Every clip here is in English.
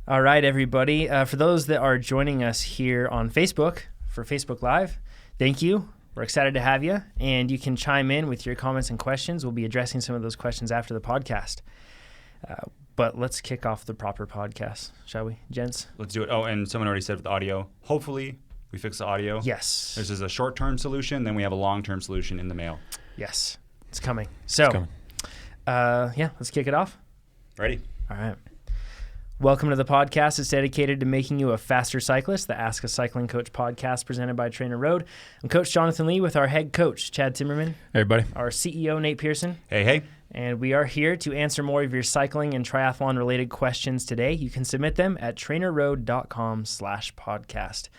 All right, everybody. For those that are joining us here on Facebook for Facebook Live, thank you. We're excited to have you, and you can chime in with your comments and questions. We'll be addressing some of those questions after the podcast. But let's kick off the proper podcast, shall we, gents? Let's do it. Oh, and someone already said with the audio, hopefully we fix the audio. Yes. This is a short-term solution, then we have a long-term solution in the mail. Yes, it's coming. So, let's kick it off. Ready? All right. Welcome to the podcast. It's dedicated to making you a faster cyclist, the Ask a Cycling Coach podcast presented by TrainerRoad. I'm Coach Jonathan Lee with our head coach, Chad Timmerman. Hey, everybody. Our CEO, Nate Pearson. Hey. And we are here to answer more of your cycling and triathlon related questions today. You can submit them at trainerroad.com/podcast.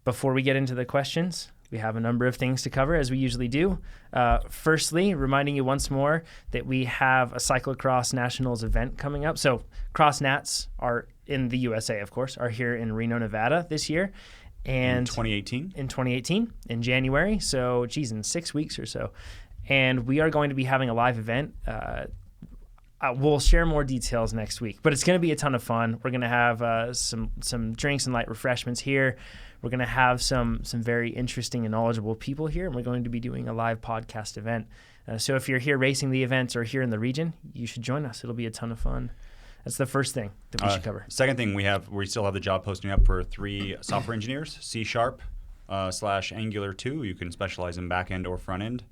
Before we get into the questions, we have a number of things to cover, as we usually do. Firstly, reminding you once more that we have a Cyclocross Nationals event coming up. So Cross Nats are in the USA, of course, are here in Reno, Nevada this year. And in 2018? In 2018, in January. So, in 6 weeks or so. And we are going to be having a live event. We'll share more details next week, but it's going to be a ton of fun. We're going to have some drinks and light refreshments here. We're going to have some very interesting and knowledgeable people here, and we're going to be doing a live podcast event. So if you're here racing the events or here in the region, you should join us. It'll be a ton of fun. That's the first thing that we should cover. Second thing, we still have the job posting up for 3 software engineers, C# / Angular 2. You can specialize in back end or front end.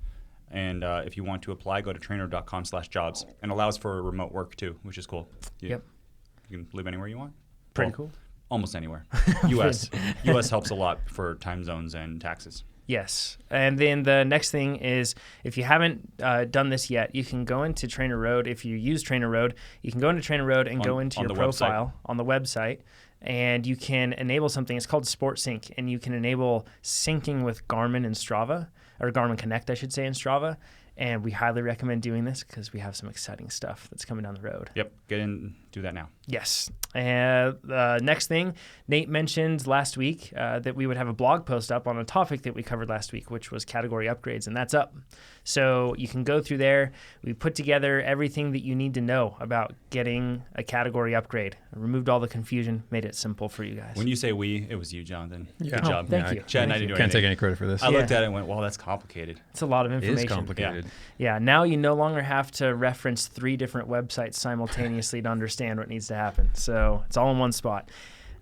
And if you want to apply, go to trainerroad.com/jobs. And allows for remote work too, which is cool. Yep. You can live anywhere you want. Pretty cool. Almost anywhere. US helps a lot for time zones and taxes. Yes. And then the next thing is, if you haven't done this yet, you can go into TrainerRoad. If you use TrainerRoad, you can go into TrainerRoad and go into your profile on the website, and you can enable something. It's called Sport Sync, and you can enable syncing with Garmin and Strava, or Garmin Connect, I should say, in Strava. And we highly recommend doing this because we have some exciting stuff that's coming down the road. Yep. Get in, do that now. Yes. And next thing, Nate mentioned last week that we would have a blog post up on a topic that we covered last week, which was category upgrades, and that's up. So you can go through there. We put together everything that you need to know about getting a category upgrade. Removed all the confusion, made it simple for you guys. When you say we, it was you, Jonathan. Yeah. Good job. Thank you. Chad and I didn't do Can't anything. take any credit for this. I looked at it and went, wow, that's complicated. It's a lot of information. It is complicated. Yeah, now you no longer have to reference 3 different websites simultaneously to understand what needs to happen. So it's all in one spot.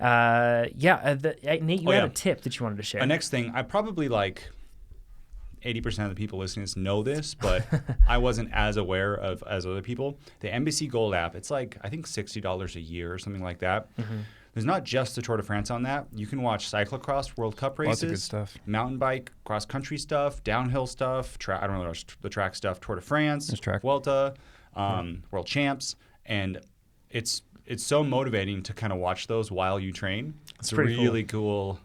Nate, you had a tip that you wanted to share. The next thing, I probably 80% of the people listening to this know this, but I wasn't as aware of as other people. The NBC Gold app, it's I think $60 a year or something like that. Mm-hmm. There's not just the Tour de France on that. You can watch Cyclocross World Cup races. Lots of good stuff. Mountain bike, cross-country stuff, downhill stuff, I don't know the track stuff, Tour de France, Vuelta, World Champs, and it's so motivating to kind of watch those while you train. It's really cool.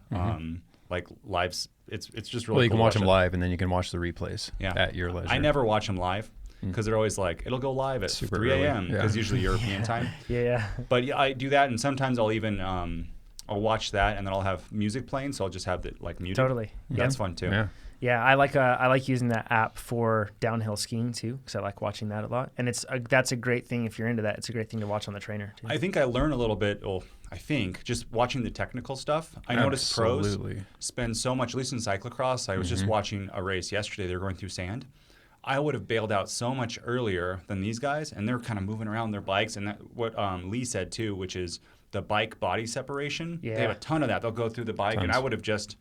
Lives. It's just really cool. Well, you can watch them live, and then you can watch the replays at your leisure. I never watch them live because they're always it'll go live at 3 a.m. because usually European time. Yeah. But I do that, and sometimes I'll even I'll watch that, and then I'll have music playing, so I'll just have it muted. Totally. That's fun too. Yeah. Yeah, I like using that app for downhill skiing too, because I like watching that a lot. And that's a great thing if you're into that. It's a great thing to watch on the trainer too. I think I learn a little bit. Well, I think just watching the technical stuff. I noticed pros spend so much. At least in cyclocross, I was just watching a race yesterday. They were going through sand. I would have bailed out so much earlier than these guys, and they're kind of moving around their bikes. And what Lee said too, which is the bike body separation. Yeah. They have a ton of that. They'll go through the bike, and I would have just.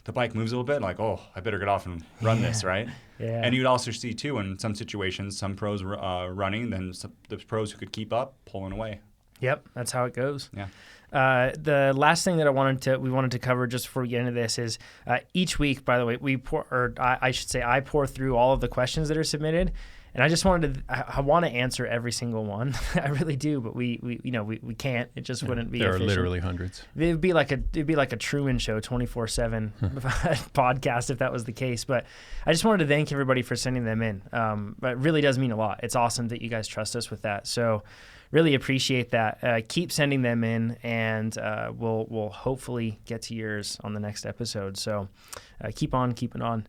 The bike moves a little bit, I better get off and run this, right? Yeah. And you'd also see, too, in some situations, some pros running, then the pros who could keep up, pulling away. Yep, that's how it goes. Yeah. The last thing that we wanted to cover just before we get into this is each week, by the way, I pour through all of the questions that are submitted. And I just I want to answer every single one. I really do, but we can't. It just wouldn't be efficient. There are literally hundreds. It'd be like a Truman Show 24/7 podcast if that was the case. But I just wanted to thank everybody for sending them in. But it really does mean a lot. It's awesome that you guys trust us with that. So really appreciate that. Keep sending them in, and we'll hopefully get to yours on the next episode. So keep on keeping on.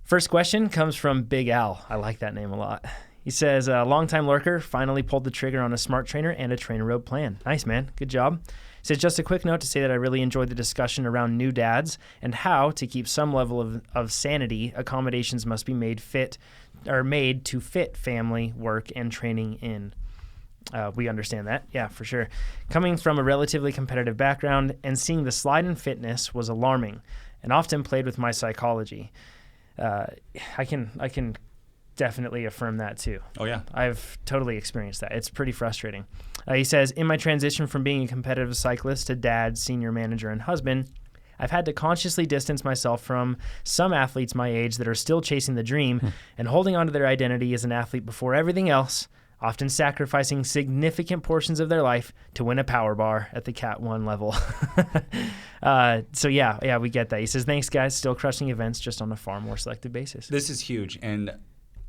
First question comes from Big Al. I like that name a lot. He says, longtime lurker, finally pulled the trigger on a smart trainer and a TrainerRoad plan. Nice, man. Good job. He says, just a quick note to say that I really enjoyed the discussion around new dads and how, to keep some level of sanity, accommodations must be made to fit family, work, and training in. We understand that. Yeah, for sure. Coming from a relatively competitive background and seeing the slide in fitness was alarming and often played with my psychology. I can definitely affirm that too. Oh, yeah. I've totally experienced that. It's pretty frustrating. He says, in my transition from being a competitive cyclist to dad, senior manager, and husband, I've had to consciously distance myself from some athletes my age that are still chasing the dream and holding on to their identity as an athlete before everything else, often sacrificing significant portions of their life to win a power bar at the Cat 1 level. So yeah, we get that. He says, thanks, guys. Still crushing events, just on a far more selective basis. This is huge. And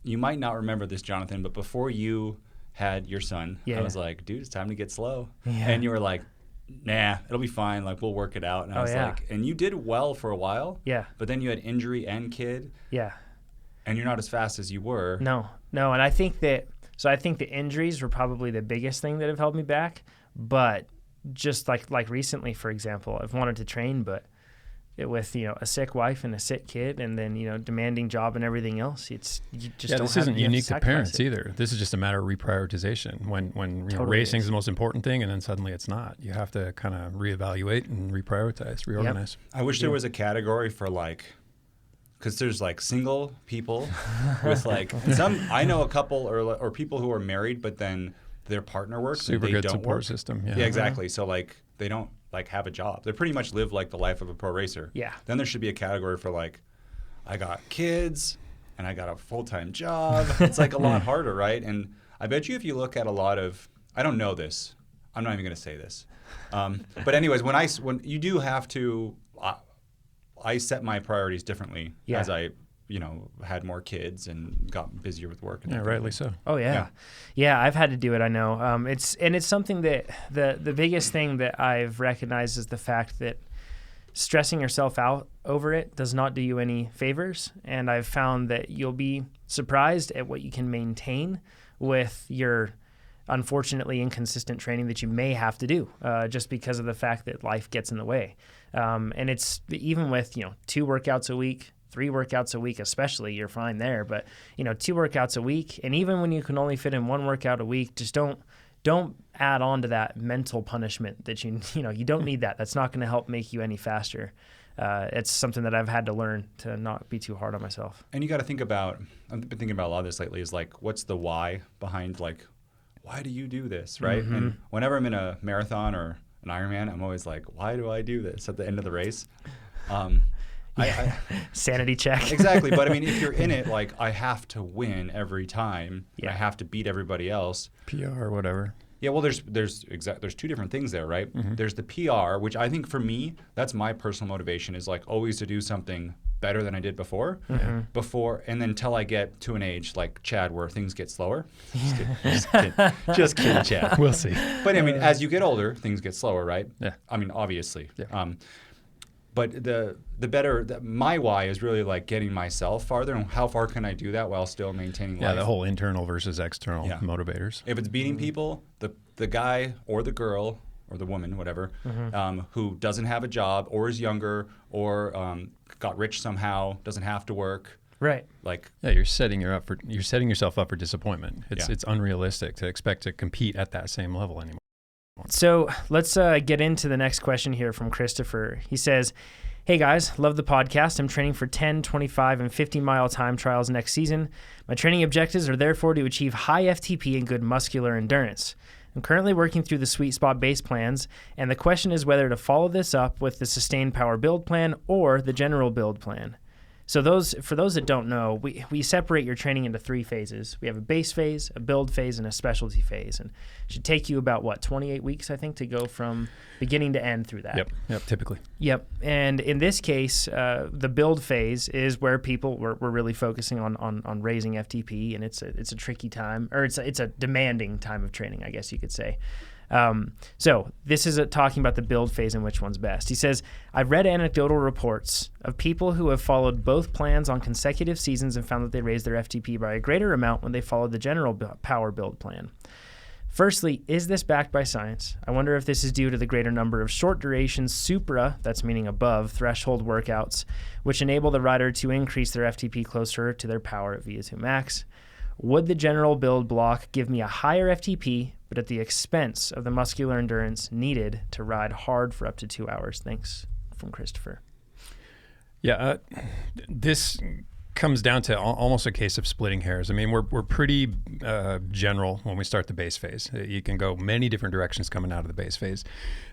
you might not remember this, Jonathan, but before you had your son, I was like, dude, it's time to get slow. Yeah. And you were like, nah, it'll be fine. Like, we'll work it out. And I was like, and you did well for a while. Yeah. But then you had injury and kid. Yeah. And you're not as fast as you were. No. And I think the injuries were probably the biggest thing that have held me back. But just like recently, for example, I've wanted to train, but with a sick wife and a sick kid, and then demanding job and everything else, you just don't this have, isn't unique to parents it. either. This is just a matter of reprioritization. When Totally racing is the most important thing, and then suddenly it's not. You have to kind of reevaluate and reprioritize, reorganize. Yep. I wish there was a category for because there's single people with I know a couple or people who are married, but then their partner works Super and they good don't support work. System. Yeah, exactly. So they don't have a job. They pretty much live the life of a pro racer. Yeah. Then there should be a category for I got kids and I got a full-time job. It's a lot harder, right? And I bet you if you look at a lot of, I don't know this, I'm not even going to say this. But anyways, when you do have to, I set my priorities differently as I had more kids and got busier with work. And rightly so. Oh yeah. I've had to do it. I know. It's something that the biggest thing that I've recognized is the fact that stressing yourself out over it does not do you any favors. And I've found that you'll be surprised at what you can maintain with your unfortunately inconsistent training that you may have to do just because of the fact that life gets in the way. And it's even with 2 workouts a week, 3 workouts a week, especially, you're fine there. But 2 workouts a week, and even when you can only fit in 1 workout a week, just don't add on to that mental punishment that you don't need that. That's not going to help make you any faster. It's something that I've had to learn to not be too hard on myself. And you got to think about. I've been thinking about a lot of this lately. Is what's the why behind why do you do this, right? Mm-hmm. And whenever I'm in a marathon or an Ironman, I'm always why do I do this at the end of the race? Sanity check. Exactly. But I mean, if you're in it, I have to win every time. Yeah. I have to beat everybody else. PR or whatever. Yeah. Well, there's 2 different things there, right? Mm-hmm. There's the PR, which I think for me, that's my personal motivation is always to do something better than I did before, and then until I get to an age like Chad where things get slower. Just kidding, Chad. We'll see. But I mean, as you get older, things get slower, right? Yeah. I mean, obviously. Yeah. But my why is really getting myself farther, and how far can I do that while still maintaining life? Yeah, the whole internal versus external motivators. If it's beating people, the guy or the girl or the woman, whatever, who doesn't have a job or is younger or got rich somehow, doesn't have to work. Right. You're setting yourself up for disappointment. It's unrealistic to expect to compete at that same level anymore. So let's get into the next question here from Christopher. He says, hey guys, love the podcast. I'm training for 10, 25, and 50-mile time trials next season. My training objectives are therefore to achieve high FTP and good muscular endurance. I'm currently working through the sweet spot base plans, and the question is whether to follow this up with the sustained power build plan or the general build plan. So for those that don't know, we separate your training into 3 phases. We have a base phase, a build phase, and a specialty phase. And it should take you about, 28 weeks, I think, to go from beginning to end through that. Yep, typically. Yep. And in this case, the build phase is where we're really focusing on raising FTP, and it's a tricky time, or it's a demanding time of training, I guess you could say. So this is talking about the build phase and which one's best. He says, I've read anecdotal reports of people who have followed both plans on consecutive seasons and found that they raised their FTP by a greater amount when they followed the general power build plan. Firstly, is this backed by science? I wonder if this is due to the greater number of short duration supra, that's meaning above, threshold workouts, which enable the rider to increase their FTP closer to their power at VO2 max. Would the general build block give me a higher FTP, but at the expense of the muscular endurance needed to ride hard for up to 2 hours? Thanks, from Christopher. Yeah, this comes down to almost a case of splitting hairs. I mean, we're pretty general when we start the base phase. You can go many different directions coming out of the base phase.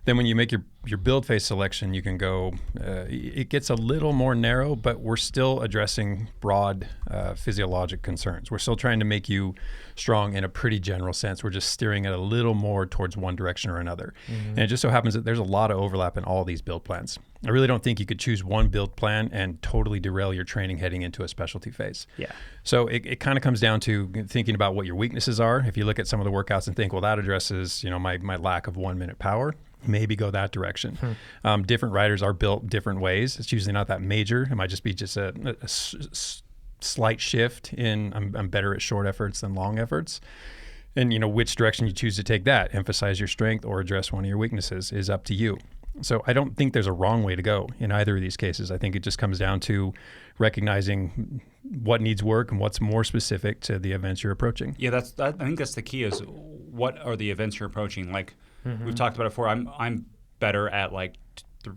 Then when you make your build phase selection, you can go, it gets a little more narrow, but we're still addressing broad physiologic concerns. We're still trying to make you strong in a pretty general sense. We're just steering it a little more towards one direction or another. Mm-hmm. And it just so happens that there's a lot of overlap in all these build plans. I really don't think you could choose one build plan and totally derail your training heading into a specialty phase. Yeah. So it kind of comes down to thinking about what your weaknesses are. If you look at some of the workouts and think, well, that addresses, my lack of 1 minute power, maybe go that direction. Different riders are built different ways. It's usually not that major. It might just be just a slight shift in I'm better at short efforts than long efforts. And which direction you choose to take that, emphasize your strength or address one of your weaknesses, is up to you. So I don't think there's a wrong way to go in either of these cases. I think it just comes down to recognizing what needs work and what's more specific to the events you're approaching. Yeah, I think that's the key, is what are the events you're approaching. Like we've talked about it before, I'm better at like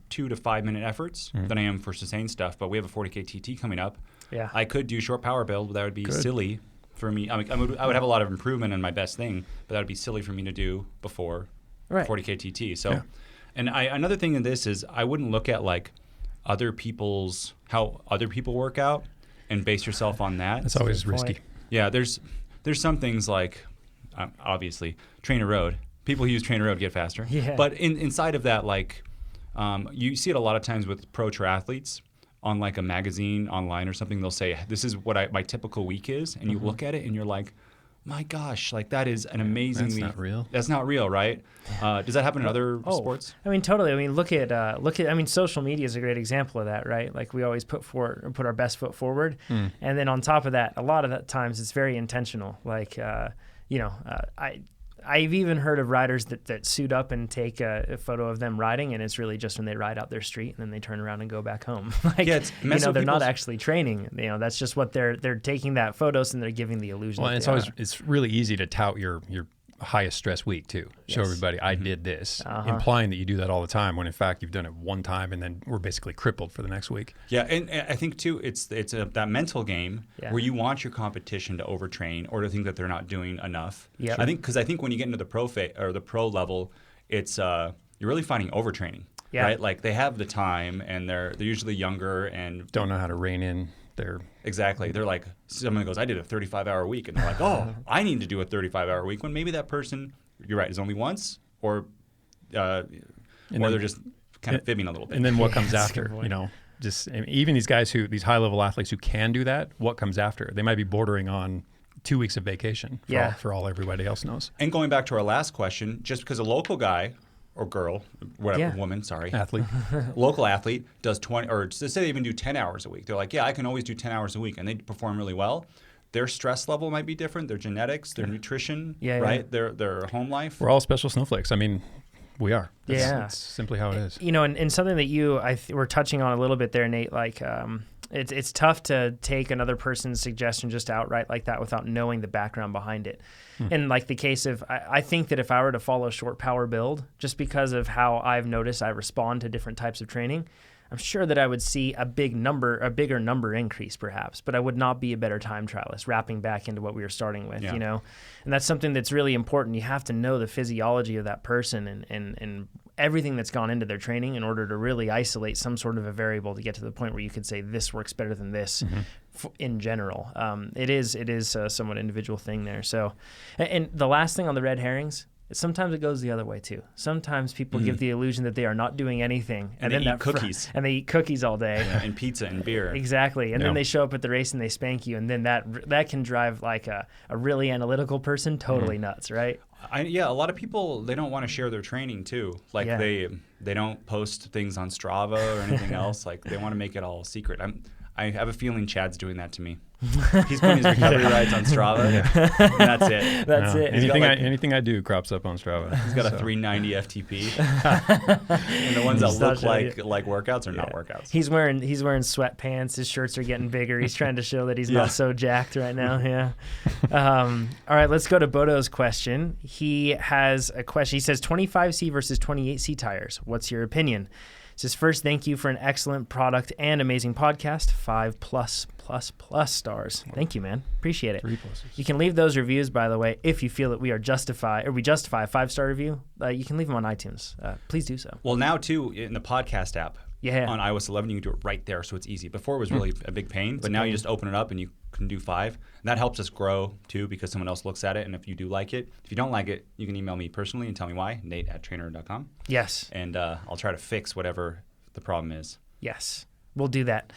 2 to 5 minute efforts than I am for sustained stuff, but we have a 40K TT coming up. Yeah. I could do short power build, but that would be silly for me. I would have a lot of improvement in my best thing, but that would be silly for me to do before 40K TT. So. Yeah. And another thing in this is I wouldn't look at like how other people work out and base yourself on that. That's always risky. Yeah, there's some things like obviously TrainerRoad. People who use TrainerRoad get faster. Yeah. But inside of that, like you see it a lot of times with pro triathletes on like a magazine online or something. They'll say, "This is what my typical week is," and you look at it and you're like, my gosh, like that is an amazingly. That's not real. That's not real, right? Does that happen in other sports? I mean, totally. I mean, look at. I mean, social media is a great example of that, right? Like we always put our best foot forward, and then on top of that, a lot of the times it's very intentional. Like, I've even heard of riders that suit up and take a photo of them riding, and it's really just when they ride out their street and then they turn around and go back home. Like, they're not actually training. That's just what they're taking that photos and they're giving the illusion. Well, and it's really easy to tout your highest stress week too. Show everybody I did this, implying that you do that all the time when in fact you've done it one time and then we're basically crippled for the next week. Yeah, and I think too it's that mental game where you want your competition to overtrain or to think that they're not doing enough. Yeah, I think when you get into the pro level, it's you're really finding overtraining. Yeah. Right, like they have the time and they're usually younger and don't know how to rein in. Exactly. They're like, someone goes, I did a 35-hour week. And they're like, oh, I need to do a 35-hour week. When maybe that person, you're right, is only once or they're just kind of fibbing a little bit. And then what comes after, even these high-level athletes who can do that, what comes after? They might be bordering on 2 weeks of vacation for all everybody else knows. And going back to our last question, just because a local guy or girl, whatever, woman, sorry. Athlete. Local athlete does 20, or say they even do 10 hours a week. They're like, yeah, I can always do 10 hours a week, and they perform really well. Their stress level might be different, their genetics, their nutrition, right? Their home life. We're all special snowflakes. I mean, we are. That's simply how it is. And something that you were touching on a little bit there, Nate, like it's tough to take another person's suggestion just outright like that without knowing the background behind it. And like the case of, I think that if I were to follow short power build, just because of how I've noticed I respond to different types of training, I'm sure that I would see a bigger number increase perhaps, but I would not be a better time trialist, wrapping back into what we were starting with, And that's something that's really important. You have to know the physiology of that person and everything that's gone into their training in order to really isolate some sort of a variable to get to the point where you could say this works better than this in general. It is a somewhat individual thing there. So, and the last thing on the red herrings Sometimes it goes the other way too. Sometimes people give the illusion that they are not doing anything, and then they eat cookies, and they eat cookies all day, and pizza and beer. Exactly, and then they show up at the race and they spank you, and then that can drive like a really analytical person totally nuts, right? A lot of people, they don't want to share their training too. Like they don't post things on Strava or anything else. Like they want to make it all secret. I have a feeling Chad's doing that to me. He's putting his recovery rides on Strava, and that's it. That's it. Anything I do crops up on Strava. He's got a 390 FTP, and the ones that look like workouts are not workouts. He's wearing sweatpants. His shirts are getting bigger. He's trying to show that he's not so jacked right now. Yeah. All right, let's go to Bodo's question. He has a question. He says 25C versus 28C tires. What's your opinion? He says, first, thank you for an excellent product and amazing podcast. 5+++ stars. Thank you, man. Appreciate it. 3+. You can leave those reviews, by the way, if you feel that we justify a 5-star review. You can leave them on iTunes. Please do so. Well, now too in the podcast app. Yeah. On iOS 11, you can do it right there, so it's easy. Before it was really a big pain, but now you just open it up and you can do 5. And that helps us grow too, because someone else looks at it, and if you do like it, if you don't like it, you can email me personally and tell me why, Nate@TrainerRoad.com. Yes. And I'll try to fix whatever the problem is. Yes. We'll do that.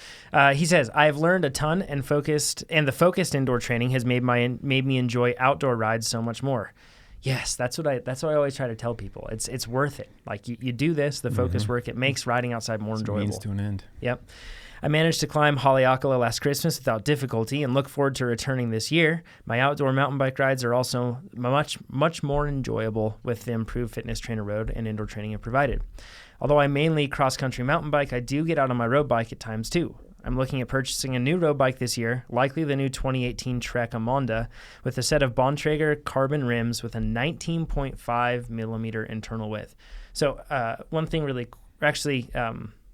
He says, I have learned a ton and the focused indoor training has made me enjoy outdoor rides so much more. Yes, that's what I always try to tell people. It's worth it. Like you do this, the focus work, it makes riding outside more enjoyable. Means to an end. Yep. I managed to climb Haleakala last Christmas without difficulty and look forward to returning this year. My outdoor mountain bike rides are also much more enjoyable with the improved fitness TrainerRoad and indoor training it provided. Although I mainly cross-country mountain bike, I do get out on my road bike at times too. I'm looking at purchasing a new road bike this year, likely the new 2018 Trek Amonda, with a set of Bontrager carbon rims with a 19.5 millimeter internal width. So one thing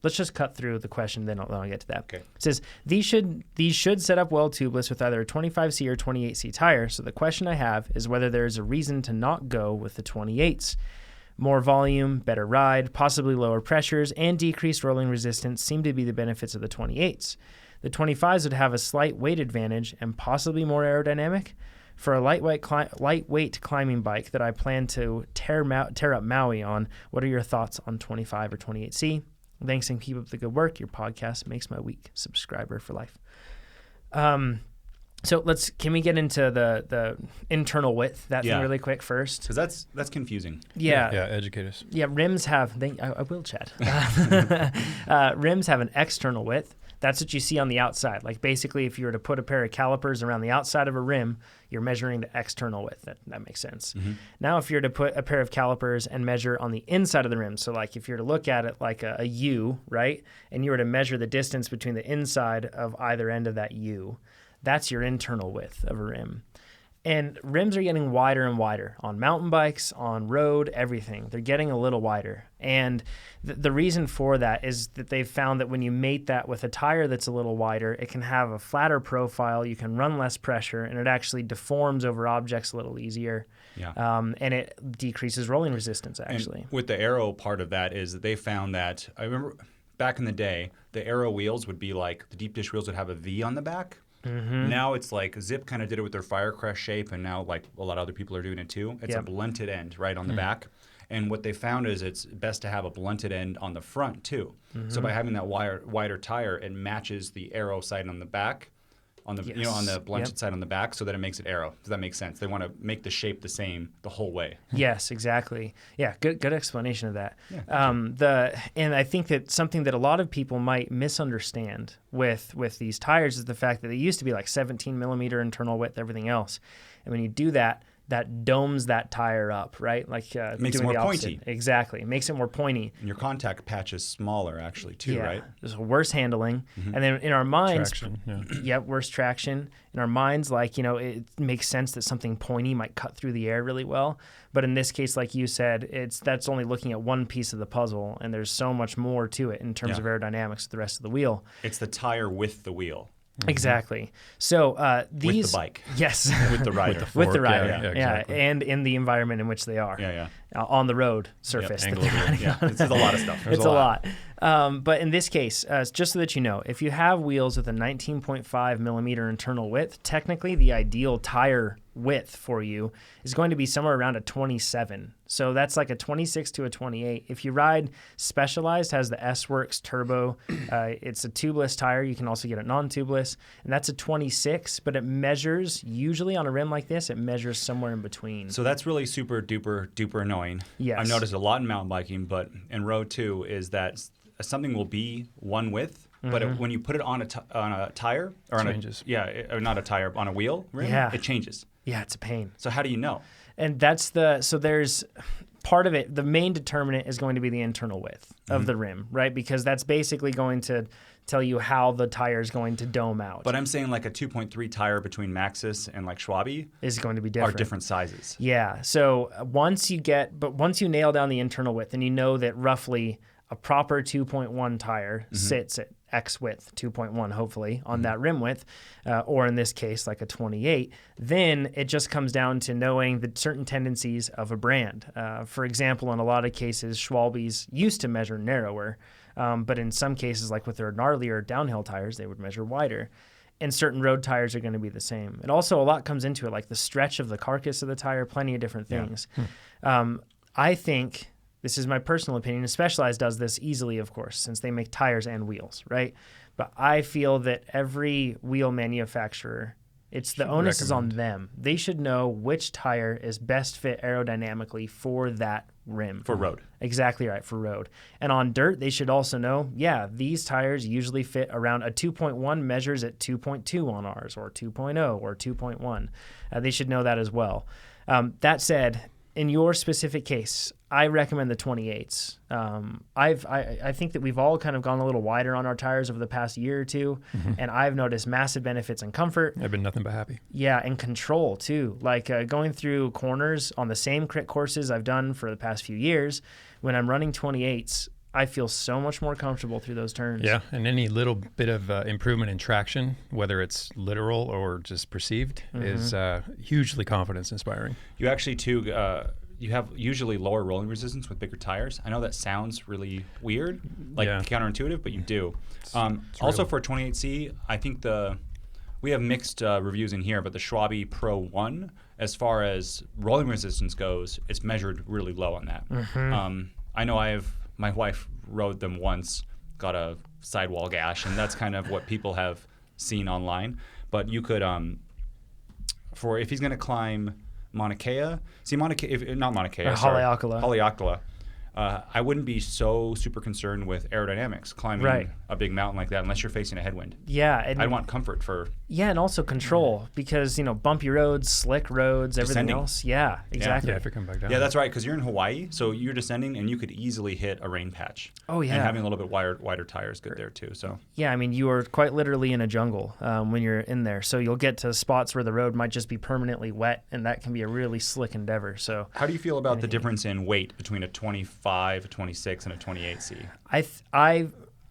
let's just cut through the question, then I'll get to that. Okay. It says, these should set up well tubeless with either a 25C or 28C tire. So the question I have is whether there is a reason to not go with the 28s. More volume, better ride, possibly lower pressures, and decreased rolling resistance seem to be the benefits of the 28s. The 25s would have a slight weight advantage and possibly more aerodynamic. For a lightweight climbing bike that I plan to tear up Maui on, what are your thoughts on 25 or 28C? Thanks and keep up the good work. Your podcast makes my week. Subscriber for life. So can we get into the internal width, that thing really quick first? Because that's confusing. Yeah. Yeah, educate us. Yeah, rims have, I will chat. Rims have an external width. That's what you see on the outside. Like basically if you were to put a pair of calipers around the outside of a rim, you're measuring the external width. That makes sense. Mm-hmm. Now if you're to put a pair of calipers and measure on the inside of the rim, so like if you're to look at it like a U, right? And you were to measure the distance between the inside of either end of that U, that's your internal width of a rim. And rims are getting wider and wider on mountain bikes, on road, everything. They're getting a little wider. And the reason for that is that they've found that when you mate that with a tire that's a little wider, it can have a flatter profile, you can run less pressure, and it actually deforms over objects a little easier. Yeah. And it decreases rolling resistance, actually. And with the aero part of that is that they found that, I remember back in the day, the aero wheels would be like, the deep dish wheels would have a V on the back. Mm-hmm. Now it's like Zip kind of did it with their Firecrest shape, and now like a lot of other people are doing it too. It's a blunted end right on the back. And what they found is it's best to have a blunted end on the front too. Mm-hmm. So by having that wider tire, it matches the aero side on the back, on the on the blunted side on the back, so that it makes it aero. Does that make sense? They want to make the shape the same the whole way. Yes, exactly. Yeah, good explanation of that. Yeah, and I think that something that a lot of people might misunderstand with these tires is the fact that they used to be like 17 millimeter internal width, everything else. And when you do that domes that tire up, right? Like makes it more pointy. Exactly, it makes it more pointy. And your contact patch is smaller, actually, too, right? There's worse handling, and then in our minds, worse traction. In our minds, like it makes sense that something pointy might cut through the air really well. But in this case, like you said, that's only looking at one piece of the puzzle, and there's so much more to it in terms of aerodynamics with the rest of the wheel. It's the tire with the wheel. Mm-hmm. Exactly. So these with the bike, yes, with the rider, with the rider, exactly. and in the environment in which they are, on the road surface. It's a lot of stuff. It's a lot. But in this case, just so that you know, if you have wheels with a 19.5 millimeter internal width, technically the ideal tire width for you is going to be somewhere around a 27. So that's like a 26 to a 28. If you ride Specialized, has the S-Works Turbo. It's a tubeless tire. You can also get it non-tubeless, and that's a 26, but it measures, usually on a rim like this, it measures somewhere in between. So that's really super duper annoying. Yes. I've noticed a lot in mountain biking, but in road too, is that something will be one width, but when you put it on a tire or not a tire, on a wheel rim, it changes. Yeah, it's a pain. So how do you know? And so there's part of it, the main determinant is going to be the internal width of the rim, right? Because that's basically going to tell you how the tire is going to dome out. But I'm saying like a 2.3 tire between Maxxis and like Schwalbe is going to be different. Are different sizes. Yeah. So once you nail down the internal width and you know that roughly a proper 2.1 tire sits at X width, 2.1 hopefully, on that rim width, or in this case, like a 28, then it just comes down to knowing the certain tendencies of a brand. For example, in a lot of cases, Schwalbe's used to measure narrower, but in some cases, like with their gnarlier downhill tires, they would measure wider. And certain road tires are going to be the same. And also a lot comes into it, like the stretch of the carcass of the tire, plenty of different things. I think... This is my personal opinion. Specialized does this easily, of course, since they make tires and wheels, right? But I feel that every wheel manufacturer, the onus is on them. They should know which tire is best fit aerodynamically for that rim. For road. Exactly right, for road. And on dirt, they should also know, these tires usually fit around a 2.1 measures at 2.2 on ours, or 2.0 or 2.1. They should know that as well. That said, in your specific case, I recommend the 28s. I think that we've all kind of gone a little wider on our tires over the past year or two, and I've noticed massive benefits in comfort. I've been nothing but happy. Yeah, and control too. Like going through corners on the same crit courses I've done for the past few years, when I'm running 28s, I feel so much more comfortable through those turns. Yeah, and any little bit of improvement in traction, whether it's literal or just perceived, is hugely confidence inspiring. You actually, too, you have usually lower rolling resistance with bigger tires. I know that sounds really weird, counterintuitive, but you do. It's also for 28C, I think we have mixed reviews in here, but the Schwalbe Pro 1, as far as rolling resistance goes, it's measured really low on that. I know my wife rode them once, got a sidewall gash, and that's kind of what people have seen online. But you could, if he's going to climb Mauna Kea, Haleakala, I wouldn't be so super concerned with aerodynamics climbing a big mountain like that unless you're facing a headwind. Yeah. I'd want comfort for... Yeah, and also control because, bumpy roads, slick roads, everything else. Yeah, exactly. Yeah, if it comes back down. Yeah, that's right, because you're in Hawaii, so you're descending and you could easily hit a rain patch. Oh, yeah. And having a little bit wider tires good there, too. So. Yeah, I mean, you are quite literally in a jungle when you're in there. So you'll get to spots where the road might just be permanently wet, and that can be a really slick endeavor. So, how do you feel about the difference in weight between a 25, a 26, and a 28C?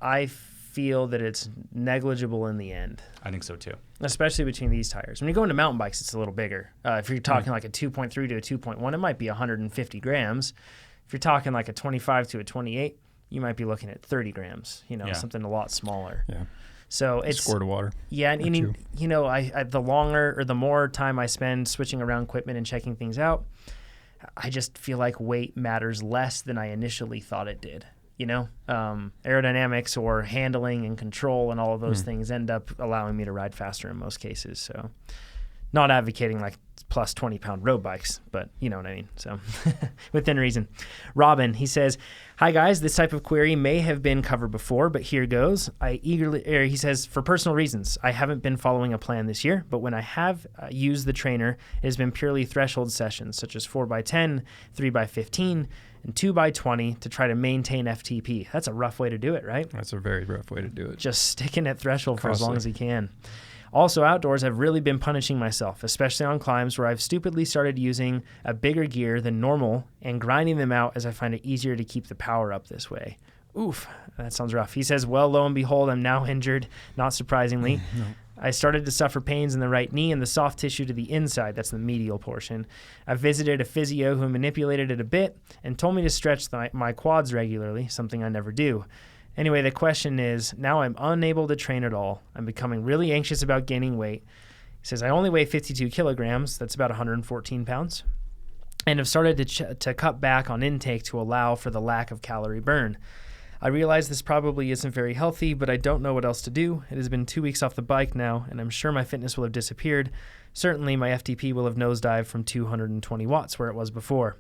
I feel that it's negligible in the end. I think so too. Especially between these tires. When you go into mountain bikes, it's a little bigger. If you're talking like a 2.3 to a 2.1, it might be 150 grams. If you're talking like a 25 to a 28, you might be looking at 30 grams, something a lot smaller. Yeah. So it's a squirt of water. Yeah, and the longer or the more time I spend switching around equipment and checking things out, I just feel like weight matters less than I initially thought it did. Aerodynamics or handling and control and all of those things end up allowing me to ride faster in most cases. So not advocating like plus 20-pound road bikes, but you know what I mean. So within reason. Robin, he says, hi guys, this type of query may have been covered before, but here goes. He says, for personal reasons, I haven't been following a plan this year, but when I have used the trainer, it has been purely threshold sessions, such as 4x10, 3x15, and 2x20 to try to maintain FTP. That's a rough way to do it, right? That's a very rough way to do it. Just sticking at threshold for as long as you can. Also, outdoors, I've really been punishing myself, especially on climbs where I've stupidly started using a bigger gear than normal and grinding them out as I find it easier to keep the power up this way. Oof, that sounds rough. He says, well, lo and behold, I'm now injured, not surprisingly. No. I started to suffer pains in the right knee and the soft tissue to the inside. That's the medial portion. I visited a physio who manipulated it a bit and told me to stretch my quads regularly, something I never do. Anyway, the question is, now I'm unable to train at all. I'm becoming really anxious about gaining weight. He says, I only weigh 52 kilograms. That's about 114 pounds. And have started to cut back on intake to allow for the lack of calorie burn. I realize this probably isn't very healthy, but I don't know what else to do. It has been 2 weeks off the bike now, and I'm sure my fitness will have disappeared. Certainly, my FTP will have nosedived from 220 watts where it was before.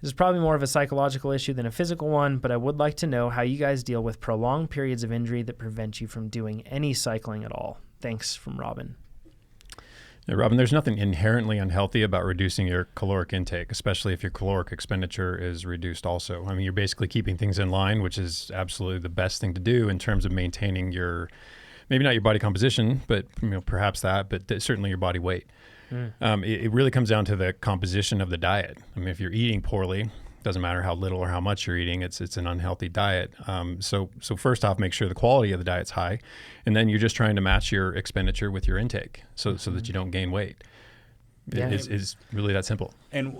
This is probably more of a psychological issue than a physical one, but I would like to know how you guys deal with prolonged periods of injury that prevent you from doing any cycling at all. Thanks, from Robin. Yeah, Robin, there's nothing inherently unhealthy about reducing your caloric intake, especially if your caloric expenditure is reduced also. I mean, you're basically keeping things in line, which is absolutely the best thing to do in terms of maintaining your, maybe not your body composition, but perhaps that, but certainly your body weight. It really comes down to the composition of the diet. I mean, if you're eating poorly, doesn't matter how little or how much you're eating, it's an unhealthy diet. So first off, make sure the quality of the diet's high, and then you're just trying to match your expenditure with your intake so that you don't gain weight. Yeah. It's really that simple. And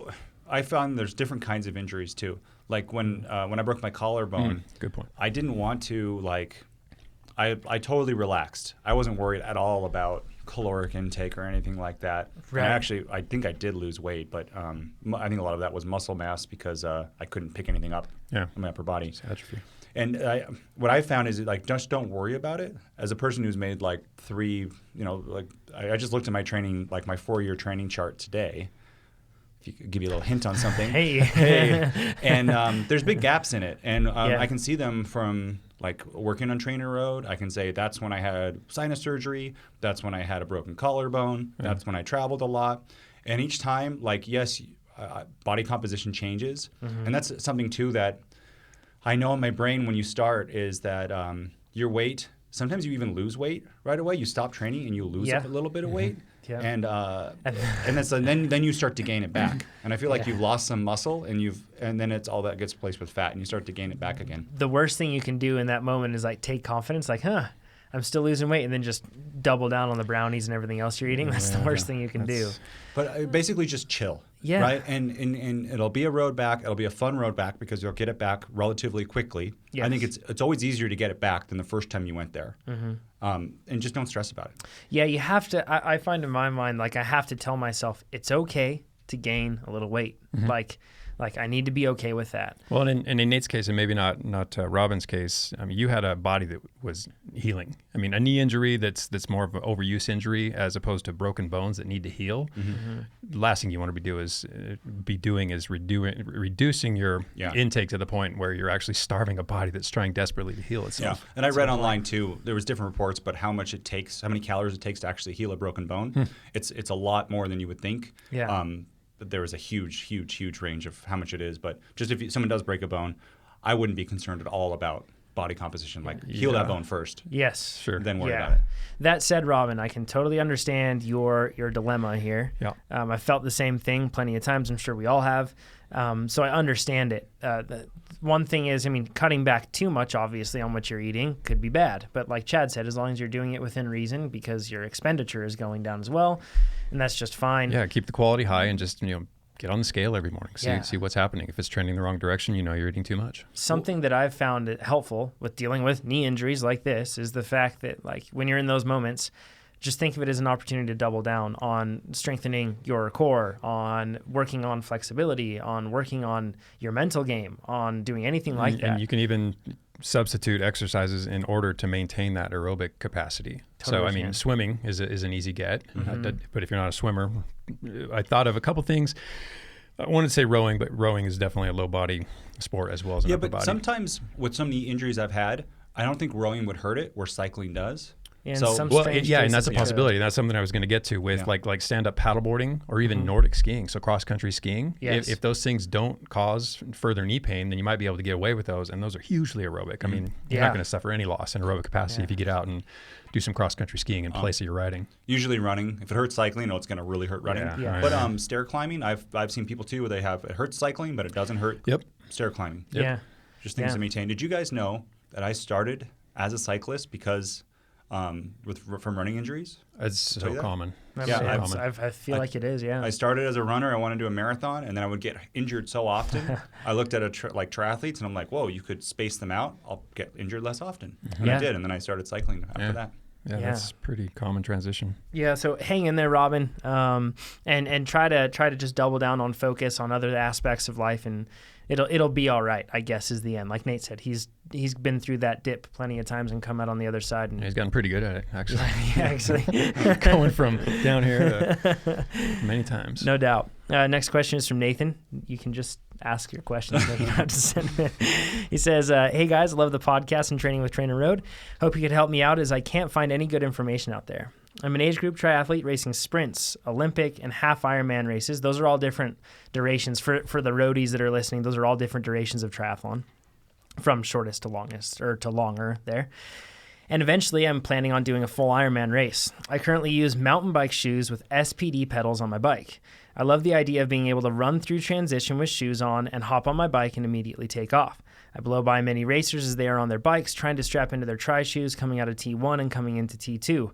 I found there's different kinds of injuries too. Like when I broke my collarbone, good point. I didn't want to I totally relaxed. I wasn't worried at all about caloric intake or anything like that. Right. And I think I did lose weight, but I think a lot of that was muscle mass because I couldn't pick anything up in my upper body. It's atrophy. And what I found is just don't worry about it. As a person who's made I just looked at my training, like my 4-year training chart today. If you could give you a little hint on something. Hey. And there's big gaps in it. And I can see them from working on TrainerRoad. I can say that's when I had sinus surgery. That's when I had a broken collarbone. Yeah. That's when I traveled a lot. And each time, yes, body composition changes. Mm-hmm. And that's something too that I know in my brain when you start is that your weight, sometimes you even lose weight right away. You stop training and you lose a little bit of weight. Yeah. And then you start to gain it back. And I feel like you've lost some muscle and then it's all that gets replaced with fat and you start to gain it back again. The worst thing you can do in that moment is take confidence, I'm still losing weight, and then just double down on the brownies and everything else you're eating. That's the worst thing you can do. But basically just chill. Yeah. Right? And it'll be a road back. It'll be a fun road back because you'll get it back relatively quickly. Yes. I think it's always easier to get it back than the first time you went there. Mm-hmm. And just don't stress about it. Yeah, you have to. I find in my mind, I have to tell myself it's okay to gain a little weight. Mm-hmm. I need to be okay with that. Well, and in Nate's case, and maybe not Robin's case, I mean, you had a body that was healing. I mean, a knee injury that's more of an overuse injury as opposed to broken bones that need to heal. Mm-hmm. The last thing you want to be doing is reducing your intake to the point where you're actually starving a body that's trying desperately to heal itself. Yeah, and I read online too. There was different reports, but how much it takes, how many calories it takes to actually heal a broken bone. It's a lot more than you would think. Yeah. There was a huge range of how much it is. But just if someone does break a bone, I wouldn't be concerned at all about body composition. Heal that bone first. Yes. Sure. Then worry about it. That said, Robin, I can totally understand your dilemma here. Yeah. I felt the same thing plenty of times. I'm sure we all have. So I understand it. The one thing is, cutting back too much, obviously, on what you're eating could be bad. But like Chad said, as long as you're doing it within reason, because your expenditure is going down as well, and that's just fine. Yeah, keep the quality high and just, get on the scale every morning. See what's happening. If it's trending the wrong direction, you're eating too much. Something that I've found helpful with dealing with knee injuries like this is the fact that, when you're in those moments, just think of it as an opportunity to double down on strengthening your core, on working on flexibility, on working on your mental game, on doing anything like that. And you can even substitute exercises in order to maintain that aerobic capacity. Totally. So, swimming is an easy get. Mm-hmm. But if you're not a swimmer, I thought of a couple things. I wanted to say rowing, but rowing is definitely a low body sport as well as an upper body. Yeah, but sometimes with some knee injuries I've had, I don't think rowing would hurt it where cycling does. Yeah, and that's a possibility. That's something I was going to get to with like stand-up paddleboarding or even Nordic skiing, so cross-country skiing. Yes. If those things don't cause further knee pain, then you might be able to get away with those, and those are hugely aerobic. You're not going to suffer any loss in aerobic capacity if you get out and do some cross-country skiing in place that you're riding. Usually running. If it hurts cycling, it's going to really hurt running. Yeah. But stair climbing, I've seen people too where it hurts cycling, but it doesn't hurt stair climbing. Yep. Yeah. Just things to maintain. Did you guys know that I started as a cyclist because from running injuries. It's so common. Yeah, I feel like it is. Yeah. I started as a runner. I wanted to do a marathon, and then I would get injured so often. I looked at triathletes, and I'm like, whoa, you could space them out. I'll get injured less often. And I did, and then I started cycling after that. Yeah, that's pretty common transition. Yeah, so hang in there, Robin, and try to just double down on focus on other aspects of life, and it'll be all right, I guess, is the end. Like Nate said, he's been through that dip plenty of times and come out on the other side. And he's gotten pretty good at it, actually. Yeah, actually. Going from down here to many times. No doubt. Next question is from Nathan. You can just ask your questions. You don't have to send it. He says, hey guys, love the podcast and training with TrainerRoad. Hope you could help me out as I can't find any good information out there. I'm an age group triathlete racing sprints, Olympic, and half Ironman races. Those are all different durations. For the roadies that are listening, those are all different durations of triathlon, from shortest to longest, or to longer there. And eventually I'm planning on doing a full Ironman race. I currently use mountain bike shoes with SPD pedals on my bike. I love the idea of being able to run through transition with shoes on and hop on my bike and immediately take off. I blow by many racers as they are on their bikes trying to strap into their tri shoes coming out of T1 and coming into T2.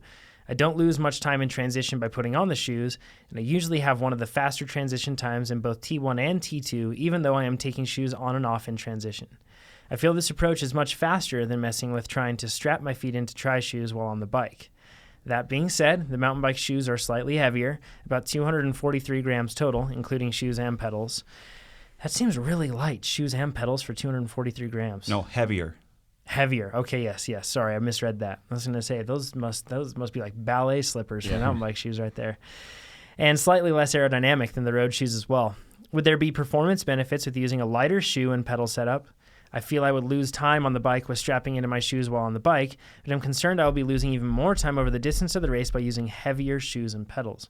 I don't lose much time in transition by putting on the shoes, and I usually have one of the faster transition times in both T1 and T2, even though I am taking shoes on and off in transition. I feel this approach is much faster than messing with trying to strap my feet into tri shoes while on the bike. That being said, the mountain bike shoes are slightly heavier, about 243 grams total, including shoes and pedals. That seems really light, shoes and pedals for 243 grams. No, heavier. Heavier. Okay, yes. Sorry, I misread that. I was going to say those must be like ballet slippers for mountain bike shoes right there. And slightly less aerodynamic than the road shoes as well. Would there be performance benefits with using a lighter shoe and pedal setup? I feel I would lose time on the bike with strapping into my shoes while on the bike, but I'm concerned I will be losing even more time over the distance of the race by using heavier shoes and pedals.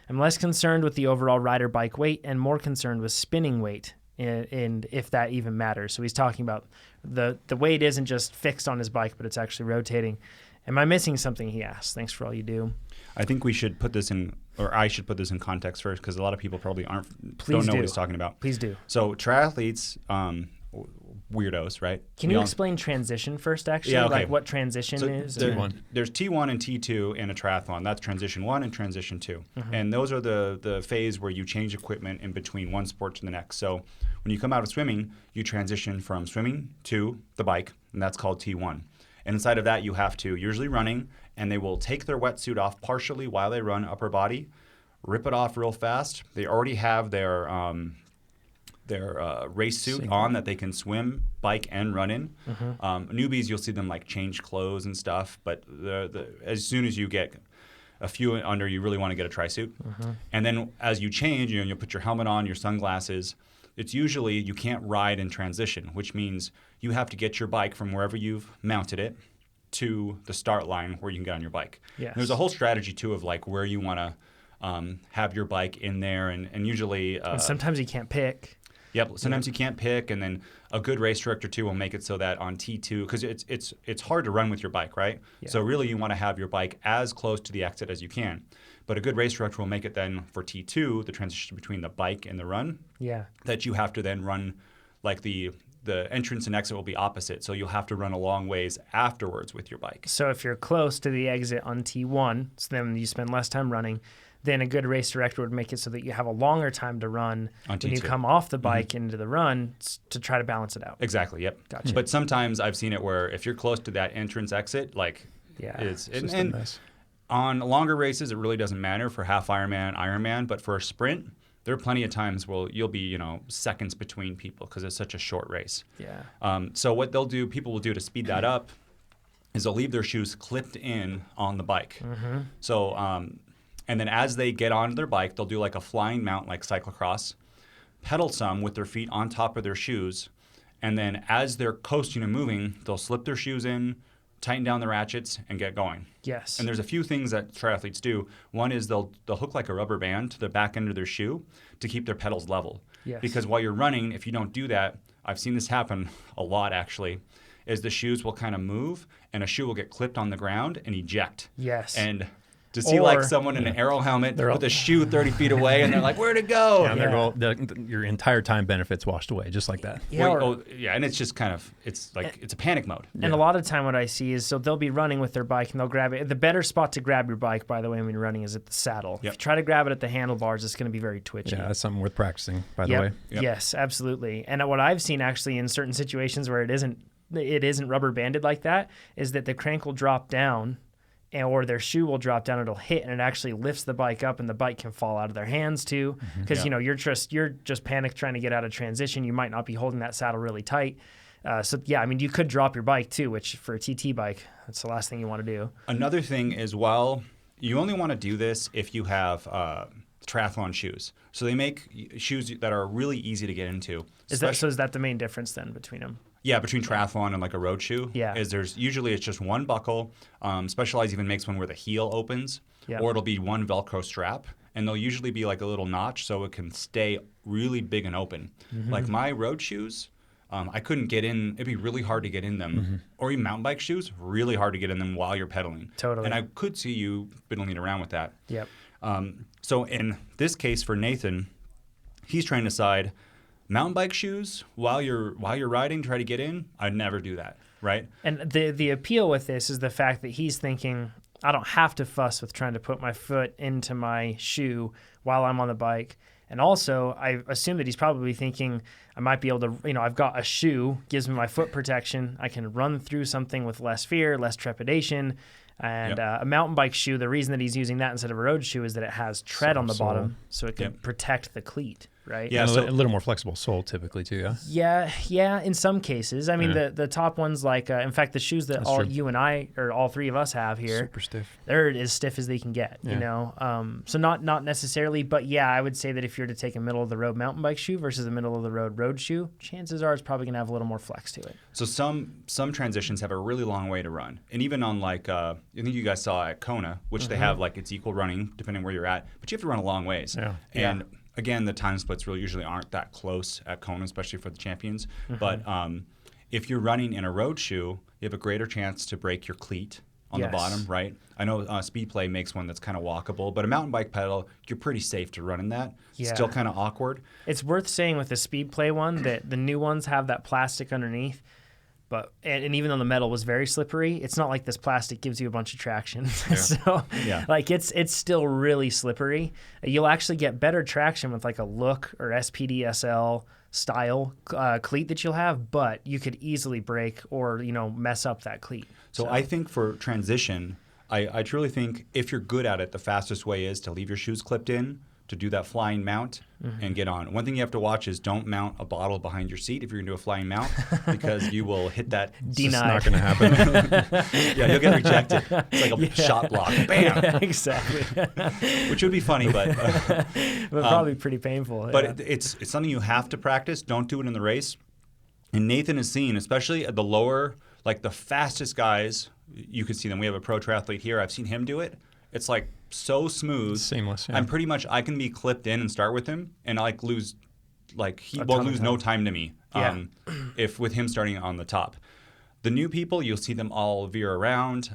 I'm less concerned with the overall rider bike weight and more concerned with spinning weight, and if that even matters. So he's talking about the weight isn't just fixed on his bike, but it's actually rotating. Am I missing something, he asks. Thanks for all you do. I think we should put this in, or I should put this in context first, because a lot of people probably don't know what he's talking about. Please do. So triathletes, weirdos, right? Can you explain transition first, actually? Yeah, okay. Like what transition is? There's T1 and T2 in a triathlon. That's transition 1 and transition 2. Mm-hmm. And those are the phase where you change equipment in between one sport to the next. So when you come out of swimming, you transition from swimming to the bike, and that's called T1. And inside of that, you have to, usually running, and they will take their wetsuit off partially while they run upper body, rip it off real fast. They already have their race suit on that they can swim, bike, and run in. Mm-hmm. Newbies, you'll see them like change clothes and stuff, but as soon as you get a few under, you really want to get a tri-suit. Mm-hmm. And then as you change, you'll put your helmet on, your sunglasses. It's usually you can't ride in transition, which means you have to get your bike from wherever you've mounted it to the start line where you can get on your bike. Yes. There's a whole strategy, too, of like where you want to have your bike in there, and usually... and sometimes you can't pick. Yep. Sometimes you can't pick, and then a good race director too will make it so that on T2, because it's hard to run with your bike, right? Yeah. So really you want to have your bike as close to the exit as you can. But a good race director will make it then for T2, the transition between the bike and the run. Yeah. That you have to then run, like the entrance and exit will be opposite, so you'll have to run a long ways afterwards with your bike. So if you're close to the exit on T1, so then you spend less time running. Then a good race director would make it so that you have a longer time to run when you come off the bike into the run to try to balance it out. Exactly, yep. Gotcha. But sometimes I've seen it where if you're close to that entrance exit, like it's a mess. On longer races, it really doesn't matter for half Ironman, but for a sprint, there are plenty of times where you'll be, seconds between people because it's such a short race. Yeah. So what people will do to speed that up is they'll leave their shoes clipped in on the bike. Mm-hmm. So, and then as they get onto their bike, they'll do like a flying mount like cyclocross, pedal some with their feet on top of their shoes, and then as they're coasting and moving, they'll slip their shoes in, tighten down the ratchets, and get going. Yes. And there's a few things that triathletes do. One is they'll hook like a rubber band to the back end of their shoe to keep their pedals level. Yes. Because while you're running, if you don't do that, I've seen this happen a lot actually, is the shoes will kind of move and a shoe will get clipped on the ground and eject. Yes. And to see like someone in an aero helmet with a shoe 30 feet away, and they're like, "Where'd it go?" And your entire time benefits washed away just like that. And it's just kind of it's a panic mode. And a lot of the time, what I see is they'll be running with their bike and they'll grab it. The better spot to grab your bike, by the way, when you're running, is at the saddle. If you try to grab it at the handlebars, it's going to be very twitchy. Yeah, that's something worth practicing, by the way. Yes, absolutely. And what I've seen actually in certain situations where it isn't rubber banded like that is that the crank will drop down, or their shoe will drop down, it'll hit, and it actually lifts the bike up, and the bike can fall out of their hands too. Because you're just panicked trying to get out of transition. You might not be holding that saddle really tight. You could drop your bike too, which for a TT bike, that's the last thing you want to do. Another thing is, while you only want to do this if you have triathlon shoes. So they make shoes that are really easy to get into. Is that the main difference then between them? Yeah, between triathlon and like a road shoe, is there's usually it's just one buckle. Specialized even makes one where the heel opens, or it'll be one Velcro strap, and they'll usually be like a little notch so it can stay really big and open. Like my road shoes, I couldn't get in. It'd be really hard to get in them, or even mountain bike shoes, really hard to get in them while you're pedaling. Totally. And I could see you fiddling around with that. Yep. So in this case for Nathan, he's trying to decide. Mountain bike shoes while you're riding, try to get in. I'd never do that, right? And the appeal with this is the fact that he's thinking, I don't have to fuss with trying to put my foot into my shoe while I'm on the bike. And also, I assume that he's probably thinking, I might be able to, I've got a shoe, gives me my foot protection. I can run through something with less fear, less trepidation. And a mountain bike shoe, the reason that he's using that instead of a road shoe is that it has tread on the bottom, so it can protect the cleat, right? Yeah, so a little more flexible sole typically too, Yeah, in some cases. I mean, the top ones, like, in fact, the shoes that you and I, or all three of us have here, super stiff. They're as stiff as they can get, So not necessarily, but yeah, I would say that if you're to take a middle-of-the-road mountain bike shoe versus a middle-of-the-road road shoe, chances are it's probably going to have a little more flex to it. So some transitions have a really long way to run. And even on like, I think you guys saw at Kona, which they have like it's equal running depending where you're at, but you have to run a long ways. And again, the time splits really usually aren't that close at Kona, especially for the champions. But if you're running in a road shoe, you have a greater chance to break your cleat on the bottom, right? I know Speed Play makes one that's kind of walkable, but a mountain bike pedal, you're pretty safe to run in that. Still kind of awkward. It's worth saying with the Speed Play one that the new ones have that plastic underneath. But and even though the metal was very slippery, it's not like this plastic gives you a bunch of traction. Like it's still really slippery. You'll actually get better traction with like a Look or SPD SL style cleat that you'll have, but you could easily break or mess up that cleat. So I think for transition, I truly think if you're good at it, the fastest way is to leave your shoes clipped in, to do that flying mount and get on. One thing you have to watch is don't mount a bottle behind your seat if you're going to do a flying mount because you will hit that. Denied. It's not going to happen. You'll get rejected. It's like a shot block. Bam! Exactly. Which would be funny, but probably pretty painful. But it's something you have to practice. Don't do it in the race. And Nathan has seen, especially at the lower, like the fastest guys, you can see them. We have a pro triathlete here. I've seen him do it. It's like so smooth, seamless. I'm pretty much I can be clipped in and start with him, and I he won't lose no time to me. If with him starting on the top, the new people you'll see them all veer around.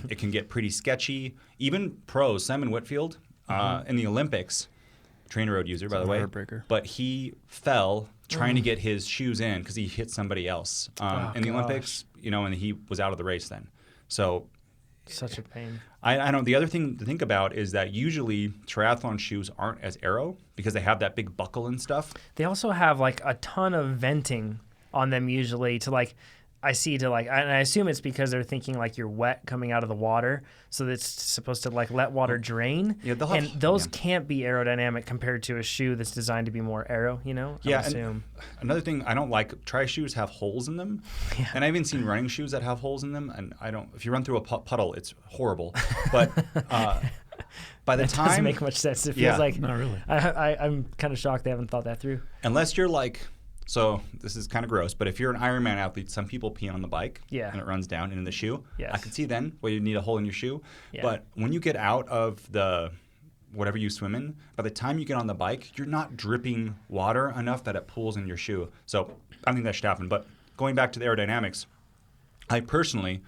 It can get pretty sketchy. Even pros, Simon Whitfield in the Olympics, TrainerRoad user by the way, but he fell trying to get his shoes in because he hit somebody else in the Olympics. And he was out of the race then. So. Such a pain. I know the other thing to think about is that usually triathlon shoes aren't as aero because they have that big buckle and stuff. They also have like a ton of venting on them usually to like, and I assume it's because they're thinking like you're wet coming out of the water, so it's supposed to like let water drain. Yeah, and those can't be aerodynamic compared to a shoe that's designed to be more aero, I assume. And another thing I don't like, tri shoes have holes in them. Yeah. And I've even seen running shoes that have holes in them, and if you run through a puddle, it's horrible. But by the time... It doesn't make much sense. It feels like... Not really. I'm kind of shocked they haven't thought that through. Unless you're like... So this is kind of gross, but if you're an Ironman athlete, some people pee on the bike and it runs down into the shoe. Yes. I can see then where you need a hole in your shoe. Yeah. But when you get out of the whatever you swim in, by the time you get on the bike, you're not dripping water enough that it pools in your shoe. So I think that should happen. But going back to the aerodynamics, I personally,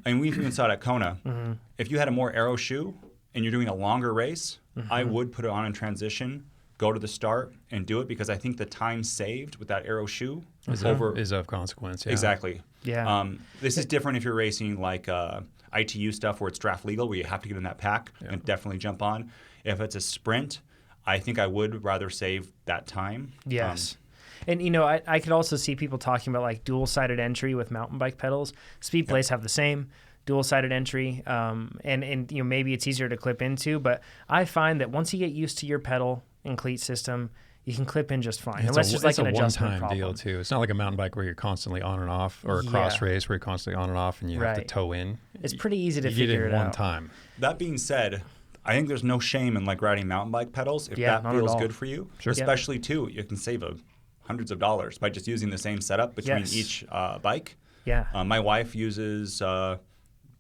we even saw it at Kona, if you had a more aero shoe and you're doing a longer race, I would put it on in transition, go to the start and do it, because I think the time saved with that aero shoe is of consequence. Yeah. Exactly. Yeah. This is different if you're racing like ITU stuff where it's draft legal, where you have to get in that pack and definitely jump on. If it's a sprint, I think I would rather save that time. Yes. And, you know, I could also see people talking about like dual-sided entry with mountain bike pedals. Speed plates have the same dual-sided entry, and you know, maybe it's easier to clip into, but I find that once you get used to your pedal and cleat system, you can clip in just fine. It's a one-time deal too. It's not like a mountain bike where you're constantly on and off, or a cross race where you're constantly on and off and you have to toe in. It's pretty easy to figure it out. One time. That being said, I think there's no shame in like riding mountain bike pedals if that feels good for you. Sure. Especially too, you can save hundreds of dollars by just using the same setup between each bike. Yeah. My wife uses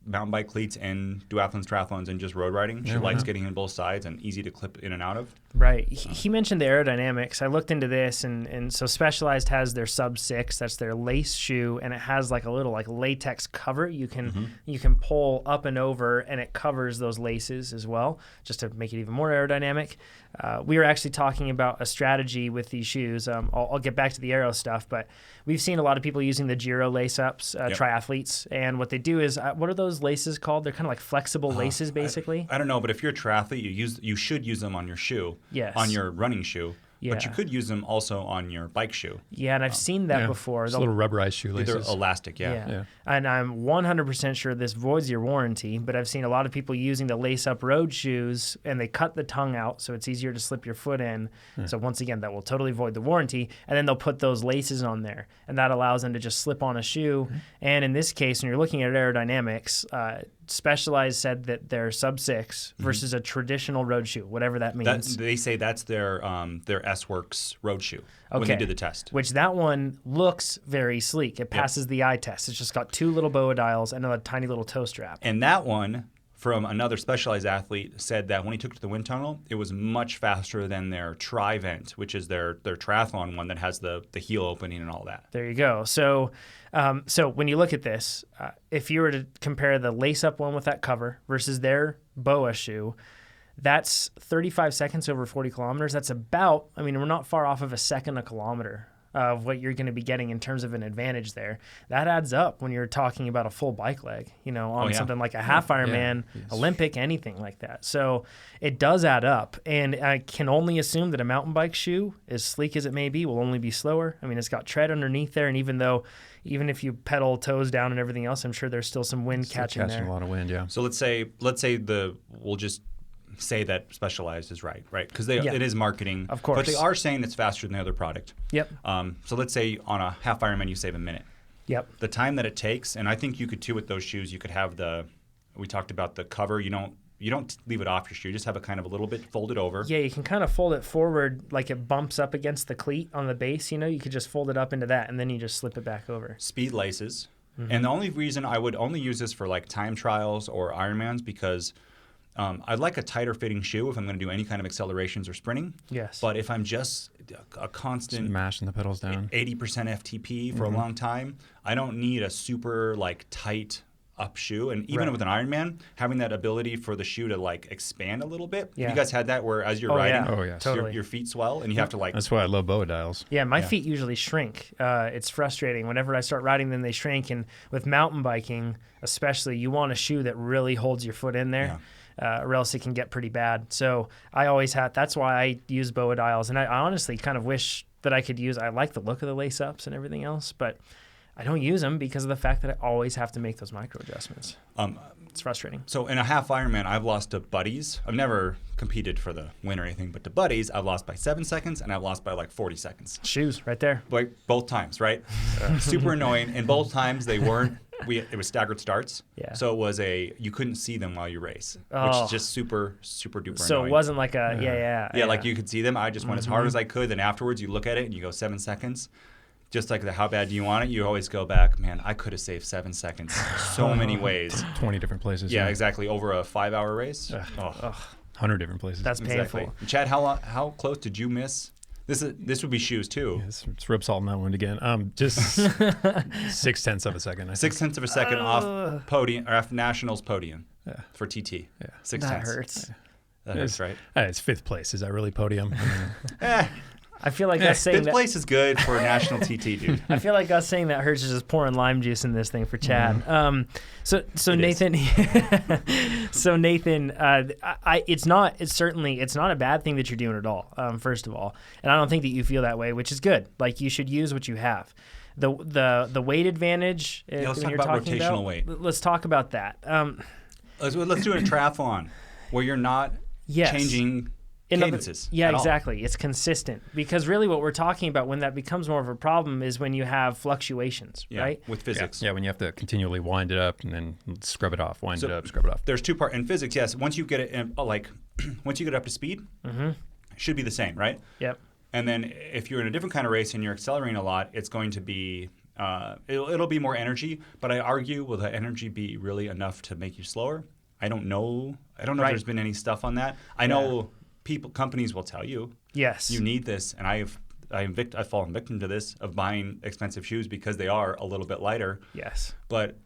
mountain bike cleats and duathlons, triathlons, and just road riding. She likes getting in both sides and easy to clip in and out of. Right. He mentioned the aerodynamics. I looked into this, and so Specialized has their Sub 6. That's their lace shoe, and it has like a little like latex cover. You can pull up and over, and it covers those laces as well, just to make it even more aerodynamic. We were actually talking about a strategy with these shoes. I'll get back to the aero stuff, but we've seen a lot of people using the Giro lace-ups, triathletes, and what they do is, what are those laces called? They're kind of like flexible laces, basically. I don't know, but if you're a triathlete, you should use them on your shoe, on your running shoe. Yeah. But you could use them also on your bike shoe. Yeah, and I've seen that before. It's little rubberized shoelaces. They're elastic, yeah. And I'm 100% sure this voids your warranty, but I've seen a lot of people using the lace-up road shoes, and they cut the tongue out so it's easier to slip your foot in. So once again, that will totally void the warranty. And then they'll put those laces on there, and that allows them to just slip on a shoe. And in this case, when you're looking at aerodynamics, Specialized said that they're Sub 6 versus a traditional road shoe, whatever that means. They say that's their S-Works road shoe when they did the test. Which that one looks very sleek. It passes the eye test. It's just got 2 little Boa Dials and a tiny little toe strap. And that one, from another Specialized athlete, said that when he took it to the wind tunnel, it was much faster than their Tri-Vent, which is their triathlon one that has the heel opening and all that. There you go. So when you look at this, if you were to compare the lace-up one with that cover versus their Boa shoe, that's 35 seconds over 40 kilometers. That's about, I mean, we're not far off of a second a kilometer of what you're going to be getting in terms of an advantage there. That adds up when you're talking about a full bike leg, on something like a half Ironman, Olympic, anything like that. So it does add up. And I can only assume that a mountain bike shoe, as sleek as it may be, will only be slower. I mean, it's got tread underneath there, and even if you pedal toes down and everything else, I'm sure there's still some wind catching there. A lot of wind, yeah. So let's say we'll just say that Specialized is right? Because it is marketing. Of course. But they are saying it's faster than the other product. Yep. So let's say on a half Ironman you save a minute. Yep. The time that it takes, and I think you could too with those shoes, you could have we talked about the cover. You don't leave it off your shoe. You just have it kind of a little bit folded over. Yeah, you can kind of fold it forward like it bumps up against the cleat on the base. You could just fold it up into that, and then you just slip it back over. Speed laces. And the only reason I would only use this for like time trials or Ironmans, because I'd like a tighter fitting shoe if I'm going to do any kind of accelerations or sprinting. Yes. But if I'm just a constant mashing the pedals down, 80% FTP for a long time, I don't need a super like tight up shoe. And even with an Ironman, having that ability for the shoe to like expand a little bit. Yeah. You guys had that where as you're riding, totally. your feet swell and you have to like. That's why I love Boa Dials. Yeah, my feet usually shrink. It's frustrating. Whenever I start riding them, they shrink. And with mountain biking, especially, you want a shoe that really holds your foot in there. Or else it can get pretty bad. So I always that's why I use Boa Dials. And I honestly kind of wish that I could I like the look of the lace-ups and everything else, but I don't use them because of the fact that I always have to make those micro adjustments. It's frustrating. So in a half Ironman, I've lost to buddies. I've never competed for the win or anything, but to buddies, I've lost by 7 seconds and I've lost by like 40 seconds. Shoes right there. Like both times, right? Super annoying. And both times they weren't. It was staggered starts. Yeah. So it was you couldn't see them while you race, which is just super, super duper so annoying. It wasn't like like you could see them. I just went as hard as I could. Then afterwards you look at it and you go 7 seconds. Just like how bad do you want it? You always go back, man, I could have saved 7 seconds so many ways. 20 different places. Yeah, exactly. Over a 5-hour race. 100 different places. That's painful. Exactly. Chad, how close did you miss? This would be shoes too. Yeah, it's rib salt in that one again. Just 0.6 of a second. 0.6 of a second off podium or off Nationals podium. for TT. Yeah. 6 That tenths. hurts. That hurts, right? It's 5th place. Is that really podium? I feel like us saying 5th that. place is good for national TT, dude. I feel like us saying that hurts is just pouring lime juice in this thing for Chad. So Nathan, it's not a bad thing that you're doing at all. First of all, and I don't think that you feel that way, which is good. Like you should use what you have. The weight advantage. Let's talk about rotational weight. Let's talk about that. Let's do a triathlon where you're not changing cadences. Yeah, exactly. It's consistent, because really what we're talking about when that becomes more of a problem is when you have fluctuations, right? With physics. Yeah, when you have to continually wind it up and then scrub it off, wind it up, scrub it off. There's 2 parts in physics. Yes, once you get it once you get up to speed, it should be the same, right? Yep. And then if you're in a different kind of race and you're accelerating a lot, it's going to be it'll be more energy. But I argue, will the energy be really enough to make you slower? I don't know. If there's been any stuff on that. I know companies will tell you, yes, you need this, and I've fallen victim to this, of buying expensive shoes because they are a little bit lighter. Yes. But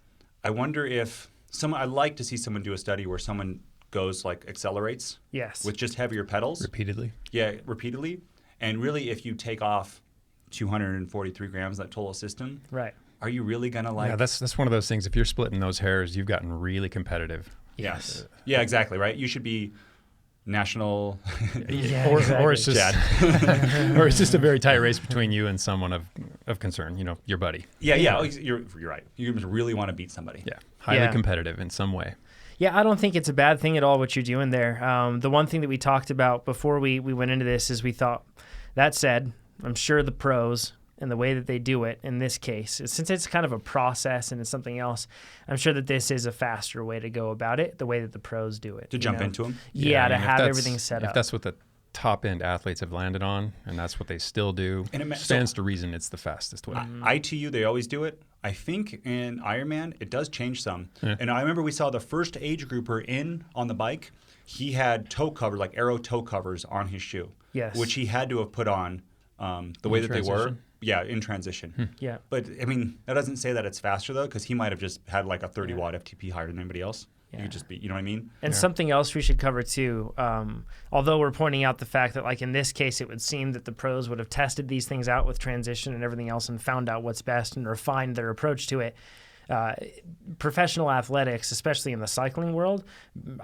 I wonder if I'd like to see someone do a study where someone goes accelerates. Yes. With just heavier pedals. Repeatedly. Yeah, repeatedly. And really, if you take off 243 grams, that total system. Right. Are you really gonna Yeah, that's one of those things. If you're splitting those hairs, you've gotten really competitive. Yes. Yeah, exactly. Right. You should be national. Or it's just or it's just a very tight race between you and someone of concern. Your buddy. Yeah. Oh, you're right. You really want to beat somebody. Yeah. Highly competitive in some way. Yeah, I don't think it's a bad thing at all what you're doing there. The one thing that we talked about before we went into this is we thought, that said, I'm sure the pros and the way that they do it in this case, since it's kind of a process and it's something else, I'm sure that this is a faster way to go about it, the way that the pros do it. To jump into them? Yeah, to have everything set up. If that's what the top-end athletes have landed on, and that's what they still do, and it stands to reason it's the fastest way. ITU, they always do it. I think in Ironman, it does change some. Yeah. And I remember we saw the first age grouper on the bike. He had toe cover, like aero toe covers on his shoe, which he had to have put on the way that they were. Yeah, in transition. Yeah. But, I mean, that doesn't say that it's faster, though, because he might have just had like a 30-watt FTP higher than anybody else. Yeah. You could just be, you know what I mean? And something else we should cover, too, although we're pointing out the fact that, like, in this case, it would seem that the pros would have tested these things out with transition and everything else and found out what's best and refined their approach to it. Professional athletics, especially in the cycling world,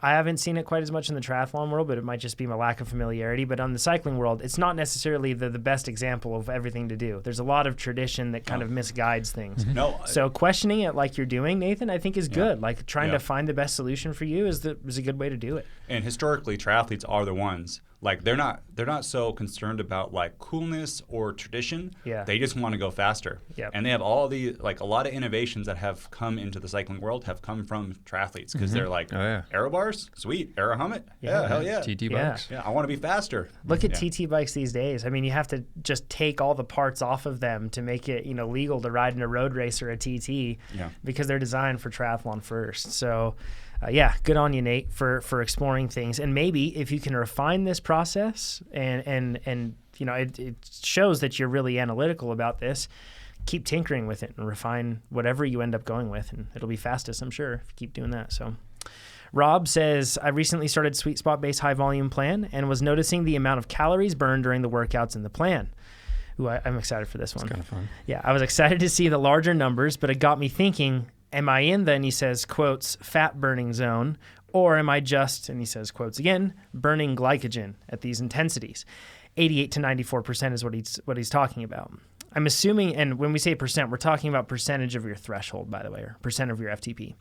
I haven't seen it quite as much in the triathlon world, but it might just be my lack of familiarity. But on the cycling world, it's not necessarily the best example of everything to do. There's a lot of tradition that kind of misguides things. So questioning it like you're doing, Nathan, I think is good. Like trying to find the best solution for you is a good way to do it. And historically, triathletes are the ones. Like they're not so concerned about like coolness or tradition. Yeah. They just want to go faster. Yep. And they have all the a lot of innovations that have come into the cycling world have come from triathletes because they're like aero bars, sweet, aero helmet, hell yeah, TT bikes, I want to be faster. Look at TT bikes these days. I mean, you have to just take all the parts off of them to make it legal to ride in a road race or a TT because they're designed for triathlon first. So. Good on you, Nate, for exploring things. And maybe if you can refine this process and it shows that you're really analytical about this, keep tinkering with it and refine whatever you end up going with. And it'll be fastest, I'm sure, if you keep doing that. So Rob says, I recently started Sweet Spot Based High Volume Plan and was noticing the amount of calories burned during the workouts in the plan. Ooh, I'm excited for this one. It's kind of fun. Yeah, I was excited to see the larger numbers, but it got me thinking, am I in the, and he says, quotes, fat burning zone, or am I just, and he says, quotes again, burning glycogen at these intensities? 88 to 94% is what he's talking about. I'm assuming, and when we say percent, we're talking about percentage of your threshold, by the way, or percent of your FTP.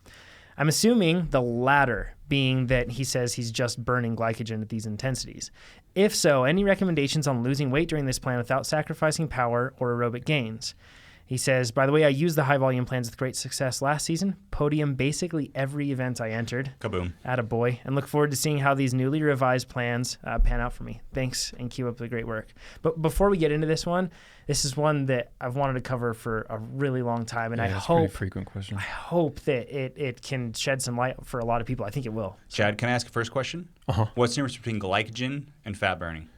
I'm assuming the latter being that he says he's just burning glycogen at these intensities. If so, any recommendations on losing weight during this plan without sacrificing power or aerobic gains? He says, by the way, I used the high volume plans with great success last season. Podium basically every event I entered. Kaboom. Attaboy. And look forward to seeing how these newly revised plans pan out for me. Thanks, and keep up the great work. But before we get into this one, this is one that I've wanted to cover for a really long time. And I hope, pretty frequent question. I hope that it can shed some light for a lot of people. I think it will. Chad, can I ask a first question? What's the difference between glycogen and fat burning?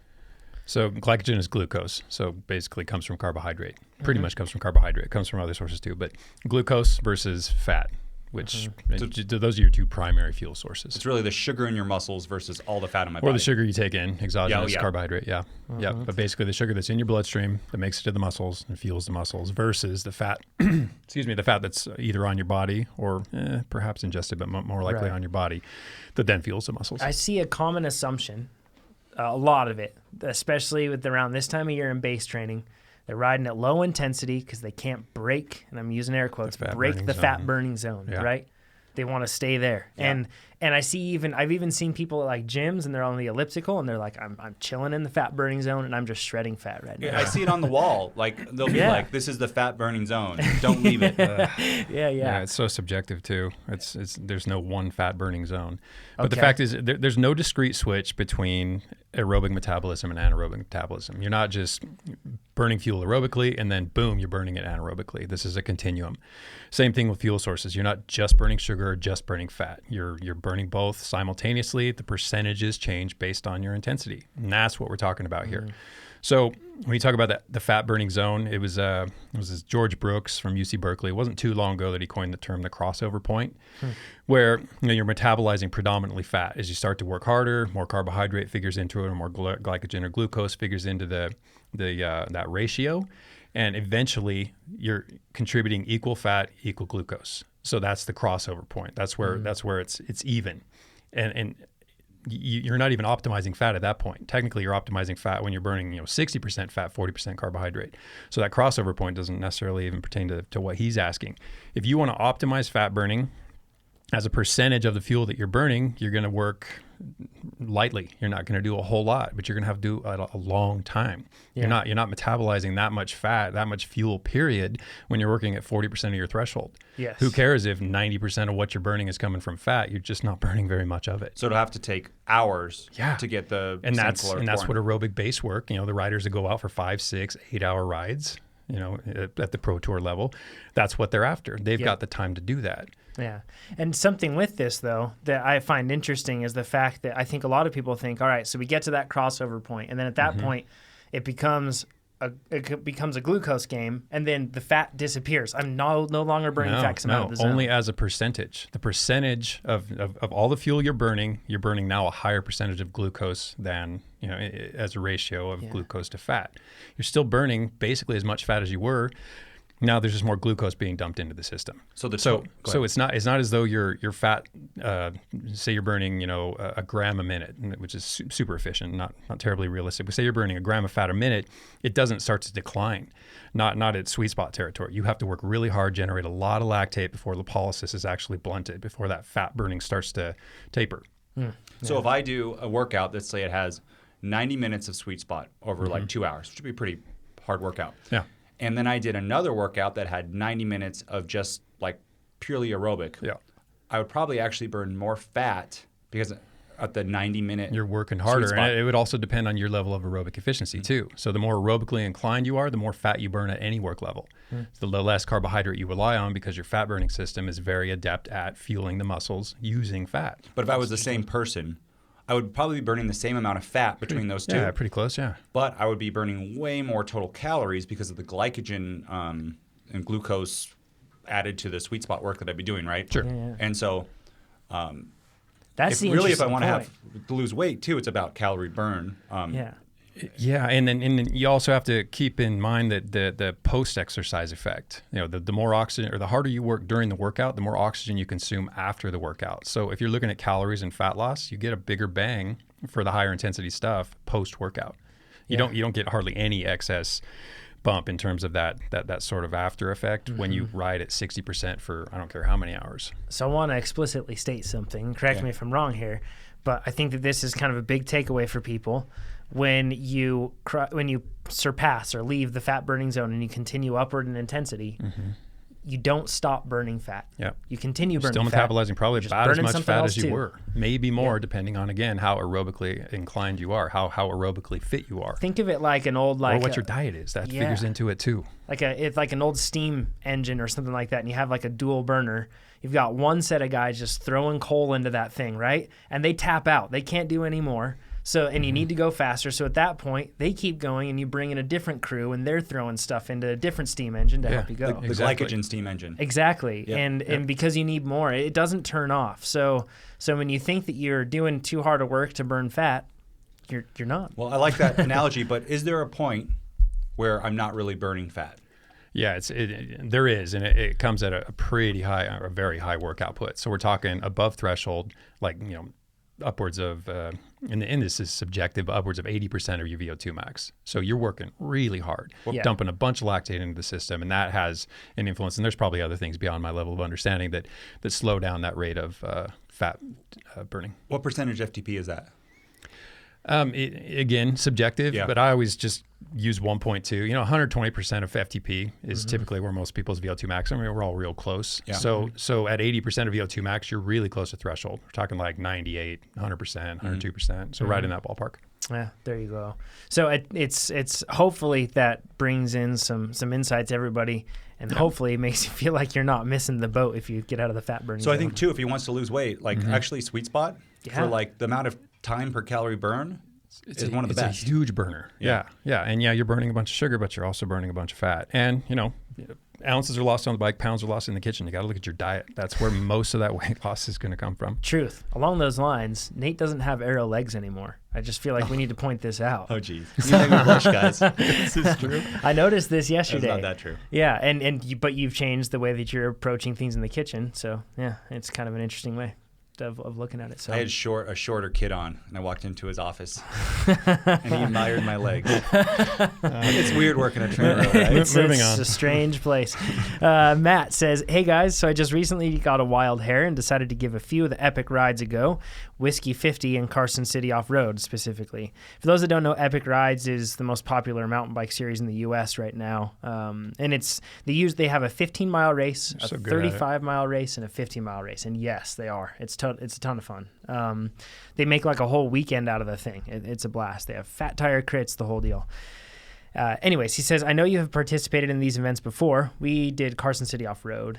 So glycogen is glucose. So basically comes from carbohydrate. Pretty much comes from carbohydrate. It comes from other sources too. But glucose versus fat. which those are your two primary fuel sources. It's really the sugar in your muscles versus all the fat in my body. Or the sugar you take in, exogenous carbohydrate, yeah. But basically the sugar that's in your bloodstream that makes it to the muscles and fuels the muscles versus the fat, the fat that's either on your body or perhaps ingested, but more likely on your body, that then fuels the muscles. I see a common assumption, a lot of it, especially with around this time of year in base training. They're riding at low intensity because they can't break, and I'm using air quotes, break the fat burning zone, right? They want to stay there. Yeah. And I see I've even seen people at like gyms and they're on the elliptical and they're like, I'm chilling in the fat burning zone and I'm just shredding fat right now. Yeah, I see it on the wall. Like they'll be like, this is the fat burning zone. Don't leave it. Yeah, it's so subjective too. There's no one fat burning zone. But the fact is there's no discrete switch between aerobic metabolism and anaerobic metabolism. You're not just burning fuel aerobically and then boom, you're burning it anaerobically. This is a continuum. Same thing with fuel sources. You're not just burning sugar or just burning fat. You're burning both simultaneously. The percentages change based on your intensity. And that's what we're talking about here. So when you talk about the fat burning zone, it was this George Brooks from UC Berkeley. It wasn't too long ago that he coined the term the crossover point, where you're metabolizing predominantly fat. As you start to work harder, more carbohydrate figures into it, or more glycogen or glucose figures into that ratio, and eventually you're contributing equal fat, equal glucose. So that's the crossover point. That's where it's even, and you're not even optimizing fat at that point. Technically, you're optimizing fat when you're burning 60% fat, 40% carbohydrate. So that crossover point doesn't necessarily even pertain to what he's asking. If you want to optimize fat burning as a percentage of the fuel that you're burning, you're going to work lightly. You're not going to do a whole lot, but you're going to have to do a long time. Yeah. You're not metabolizing that much fat, that much fuel, period, when you're working at 40% of your threshold. Yes. Who cares if 90% of what you're burning is coming from fat? You're just not burning very much of it. So it'll have to take hours to get the that's what aerobic base work, the riders that go out for 5, 6, 8 hour rides, at the Pro Tour level, that's what they're after. They've got the time to do that. Yeah. And something with this, though, that I find interesting is the fact that I think a lot of people think, all right, so we get to that crossover point, and then at that point, it becomes a glucose game, and then the fat disappears. I'm no longer burning fat because I'm out of the zone. Only as a percentage. The percentage of all the fuel you're burning now a higher percentage of glucose than, as a ratio of glucose to fat. You're still burning basically as much fat as you were. Now there's just more glucose being dumped into the system. So it's not as though your fat, say you're burning a gram a minute, which is super efficient, not terribly realistic. But say you're burning a gram of fat a minute, it doesn't start to decline, not at sweet spot territory. You have to work really hard, generate a lot of lactate before lipolysis is actually blunted, before that fat burning starts to taper. So if I do a workout that say it has 90 minutes of sweet spot over like 2 hours, which would be a pretty hard workout. Yeah. And then I did another workout that had 90 minutes of just like purely aerobic. Yeah. I would probably actually burn more fat because at the 90-minute you're working harder. And it would also depend on your level of aerobic efficiency too. So the more aerobically inclined you are, the more fat you burn at any work level. The less carbohydrate you rely on because your fat burning system is very adept at fueling the muscles using fat. But if I was the same person, I would probably be burning the same amount of fat between those two. Yeah, pretty close, yeah. But I would be burning way more total calories because of the glycogen and glucose added to the sweet spot work that I'd be doing, right? Sure. Yeah. And so that's if I want to lose weight too, it's about calorie burn. Yeah, and then you also have to keep in mind that the post-exercise effect. The more oxygen, or the harder you work during the workout, the more oxygen you consume after the workout. So if you're looking at calories and fat loss, you get a bigger bang for the higher intensity stuff post-workout. You don't get hardly any excess bump in terms of that sort of after effect when you ride at 60% for I don't care how many hours. So I want to explicitly state something. Correct me if I'm wrong here, but I think that this is kind of a big takeaway for people. When you surpass or leave the fat burning zone and you continue upward in intensity, you don't stop burning fat. Yeah. You continue burning fat. Still metabolizing probably about as much fat as you too. were. Maybe more, depending on, again, how aerobically inclined you are, how aerobically fit you are. Think of it like an old... or what your diet is. That figures into it too. It's like an old steam engine or something like that, and you have like a dual burner. You've got one set of guys just throwing coal into that thing, right? And they tap out. They can't do any more. So, and you need to go faster. So at that point, they keep going, and you bring in a different crew, and they're throwing stuff into a different steam engine to help you go. The glycogen steam engine. Exactly. Yep. And because you need more, it doesn't turn off. So when you think that you're doing too hard of work to burn fat, you're not. Well, I like that analogy, but is there a point where I'm not really burning fat? Yeah, there is, and it comes at a pretty high, a very high work output. So we're talking above threshold, like, upwards of, and this is subjective, upwards of 80% of your VO2 max. So you're working really hard, dumping a bunch of lactate into the system, and that has an influence. And there's probably other things beyond my level of understanding that slow down that rate of fat burning. What percentage FTP is that? Again, subjective, but I always just use 1.2. 120% of FTP is typically where most people's VO2 max. I mean, we're all real close. Yeah. So at 80% of VO2 max, you're really close to threshold. We're talking like 98, 100%, 102%. So right in that ballpark. Yeah, there you go. So it's hopefully that brings in some insights to everybody, and hopefully it makes you feel like you're not missing the boat if you get out of the fat burning So zone. I think too, if he wants to lose weight, like actually sweet spot for like the amount of time per calorie burn is one of the best. It's a huge burner. Yeah. And you're burning a bunch of sugar, but you're also burning a bunch of fat. And, ounces are lost on the bike, pounds are lost in the kitchen. You got to look at your diet. That's where most of that weight loss is going to come from. Truth. Along those lines, Nate doesn't have aero legs anymore. I just feel like we need to point this out. Oh, geez. You make me blush, guys. This is true. I noticed this yesterday. That's not that true. Yeah, but you've changed the way that you're approaching things in the kitchen. So, yeah, it's kind of an interesting way of looking at it. So I had a shorter kid on, and I walked into his office, and he admired my legs. It's weird working at TrainerRoad, right? It's a strange place. Matt says, "Hey guys, so I just recently got a wild hair and decided to give a few of the Epic rides a go. Whiskey 50 and Carson City Off-Road specifically. For those that don't know, Epic Rides is the most popular mountain bike series in the U.S. right now, and they have a 15-mile race, a 35-mile race, and a 15-mile race. And yes, they are. It's a ton of fun. They make like a whole weekend out of the thing. It's a blast. They have fat tire crits, the whole deal. Anyways, he says, I know you have participated in these events before. We did Carson City Off-Road.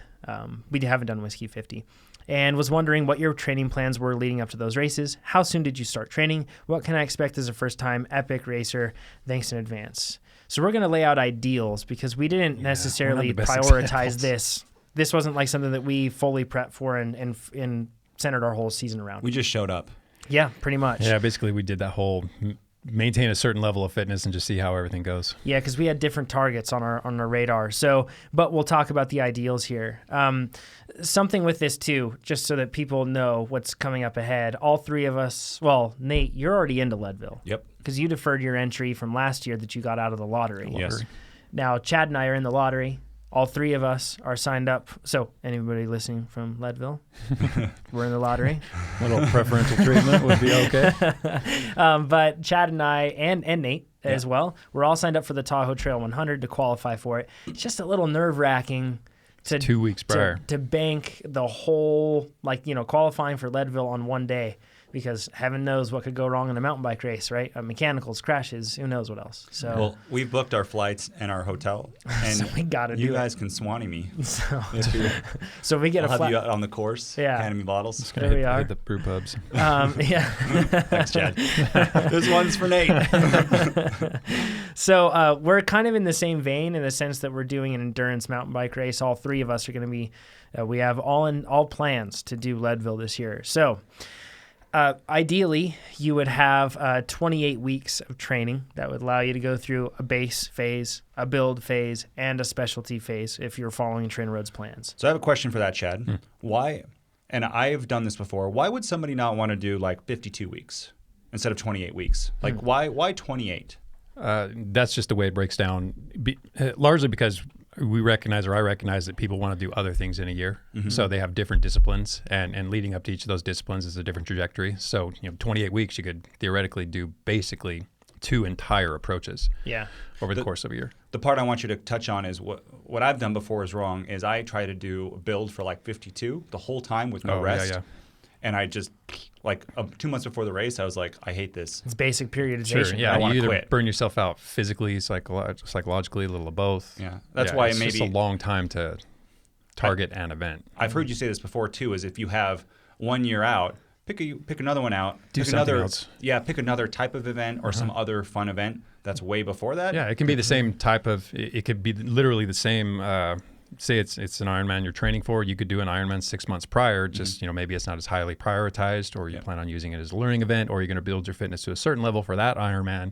We haven't done Whiskey 50. And was wondering what your training plans were leading up to those races. How soon did you start training? What can I expect as a first-time Epic racer? Thanks in advance. So we're going to lay out ideals because we didn't necessarily prioritize this. This wasn't like something that we fully prepped for and centered our whole season around. We just showed up. Yeah, pretty much. Yeah, basically we did that whole maintain a certain level of fitness and just see how everything goes. Yeah, because we had different targets on our radar. But we'll talk about the ideals here. Something with this too, just so that people know what's coming up ahead. All three of us, well, Nate, you're already into Leadville. Yep. Because you deferred your entry from last year that you got out of the lottery. Yes. Now, Chad and I are in the lottery. All three of us are signed up. So anybody listening from Leadville, we're in the lottery. A little preferential treatment would be okay. But Chad and I and Nate as well, we're all signed up for the Tahoe Trail 100 to qualify for it. It's just a little nerve-wracking. 2 weeks prior. To bank the whole, qualifying for Leadville on one day. Because heaven knows what could go wrong in a mountain bike race, right? Mechanicals, crashes, who knows what else. So, well, we've booked our flights and our hotel, and so we gotta you guys can Swanee me. So we get I'll have you out on the course, handing me bottles. Just gonna hit the brew pubs. Yeah. Thanks, Chad. This one's for Nate. So we're kind of in the same vein in the sense that we're doing an endurance mountain bike race. All three of us are going to be. We have all plans to do Leadville this year. So. Ideally, you would have 28 weeks of training that would allow you to go through a base phase, a build phase, and a specialty phase if you're following TrainerRoad's plans. So I have a question for that, Chad. Why, and I've done this before, why would somebody not want to do like 52 weeks instead of 28 weeks? Like why 28? That's just the way it breaks down, largely because I recognize that people want to do other things in a year. So they have different disciplines, and leading up to each of those disciplines is a different trajectory. So 28 weeks, you could theoretically do basically 2 entire approaches over the course of a year. The part I want you to touch on is what I've done before is wrong, is I try to do a build for like 52 the whole time with no rest. Yeah. And I just, 2 months before the race, I was like, I hate this. It's basic periodization. Sure, yeah. I want you to either quit. Burn yourself out physically, psychologically, a little of both. Yeah, that's why it's just a long time to target an event. I've heard you say this before, too, is if you have 1 year out, pick another one out. Do something else. Yeah, pick another type of event or some other fun event that's way before that. Yeah, it can be the same type of. It could be literally the same. Say it's an Ironman you're training for. You could do an Ironman 6 months prior. Just maybe it's not as highly prioritized, or you plan on using it as a learning event, or you're going to build your fitness to a certain level for that Ironman,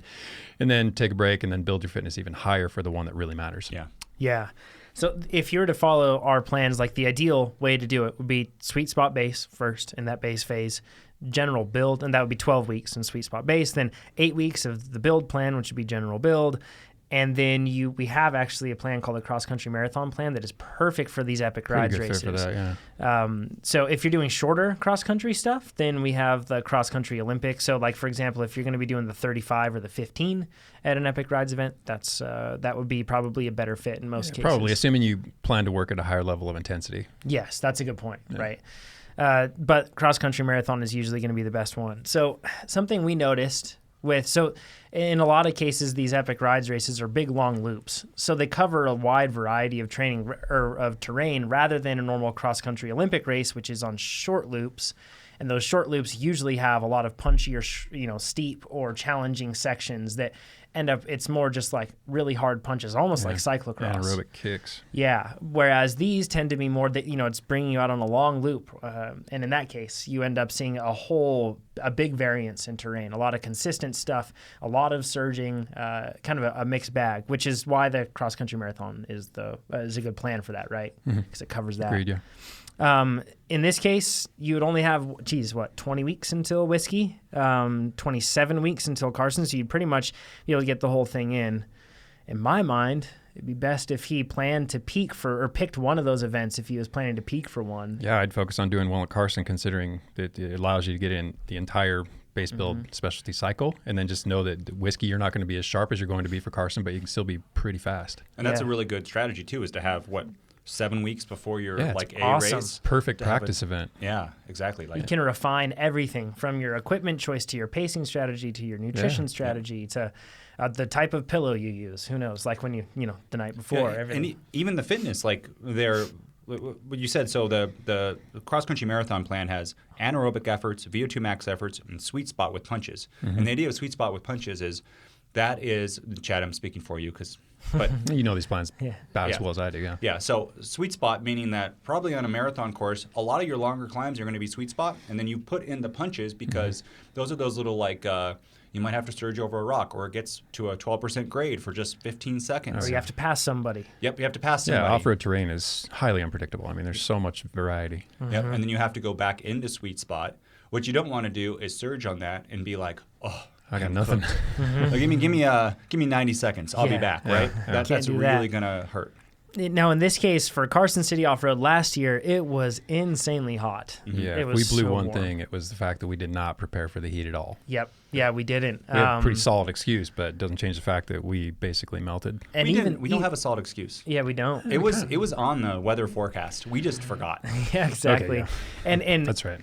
and then take a break and then build your fitness even higher for the one that really matters. Yeah. So if you were to follow our plans, like the ideal way to do it would be sweet spot base first in that base phase, general build, and that would be 12 weeks in sweet spot base, then 8 weeks of the build plan, which would be general build. And then we have actually a plan called the cross country marathon plan that is perfect for these epic rides races. Fit for that, so if you're doing shorter cross country stuff, then we have the cross country Olympics. So like, for example, if you're going to be doing the 35 or the 15 at an epic rides event, that would be probably a better fit in most cases. Probably, assuming you plan to work at a higher level of intensity. Yes, that's a good point, right? But cross country marathon is usually going to be the best one. So something we noticed in a lot of cases, these epic rides races are big, long loops. So they cover a wide variety of training or of terrain rather than a normal cross-country Olympic race, which is on short loops. And those short loops usually have a lot of punchy or steep or challenging sections that end up, it's more just like really hard punches, almost like cyclocross. Anaerobic kicks. Yeah. Whereas these tend to be more that, it's bringing you out on a long loop. And in that case, you end up seeing a big variance in terrain, a lot of consistent stuff, a lot of surging, kind of a mixed bag, which is why the cross country marathon is a good plan for that, right? Because it covers that. Agreed, yeah. In this case, you would only have, 20 weeks until Whiskey, 27 weeks until Carson, so you'd pretty much be able to get the whole thing in. In my mind, it'd be best if he planned to peak or picked one of those events if he was planning to peak for one. Yeah, I'd focus on doing well at Carson, considering that it allows you to get in the entire base build specialty cycle, and then just know that Whiskey, you're not going to be as sharp as you're going to be for Carson, but you can still be pretty fast. And that's a really good strategy, too, is to have, 7 weeks before your awesome. race. Perfect practice event. Yeah, exactly. You can refine everything from your equipment choice to your pacing strategy to your nutrition strategy to the type of pillow you use. Who knows? Like when the night before. And even the fitness, like what you said. So the cross country marathon plan has anaerobic efforts, VO2 max efforts, and sweet spot with punches. And the idea of sweet spot with punches is Chad, I'm speaking for you but you know these plans about as well as I do, yeah. Yeah, so sweet spot, meaning that probably on a marathon course, a lot of your longer climbs are going to be sweet spot, and then you put in the punches because those are those little you might have to surge over a rock, or it gets to a 12% grade for just 15 seconds. Or you have to pass somebody. Yep, you have to pass somebody. Yeah, off-road terrain is highly unpredictable. I mean, there's so much variety. Yep, and then you have to go back into sweet spot. What you don't want to do is surge on that and be like, I got nothing. Give me 90 seconds. I'll be back, right? That's really going to hurt. Now, in this case, for Carson City Off-Road last year, it was insanely hot. Yeah, we blew one thing. It was the fact that we did not prepare for the heat at all. Yep. Yeah, we didn't. We have a pretty solid excuse, but it doesn't change the fact that we basically melted. And we don't have a solid excuse. Yeah, we don't. It was on the weather forecast. We just forgot. Yeah, exactly. Okay, yeah. And that's right.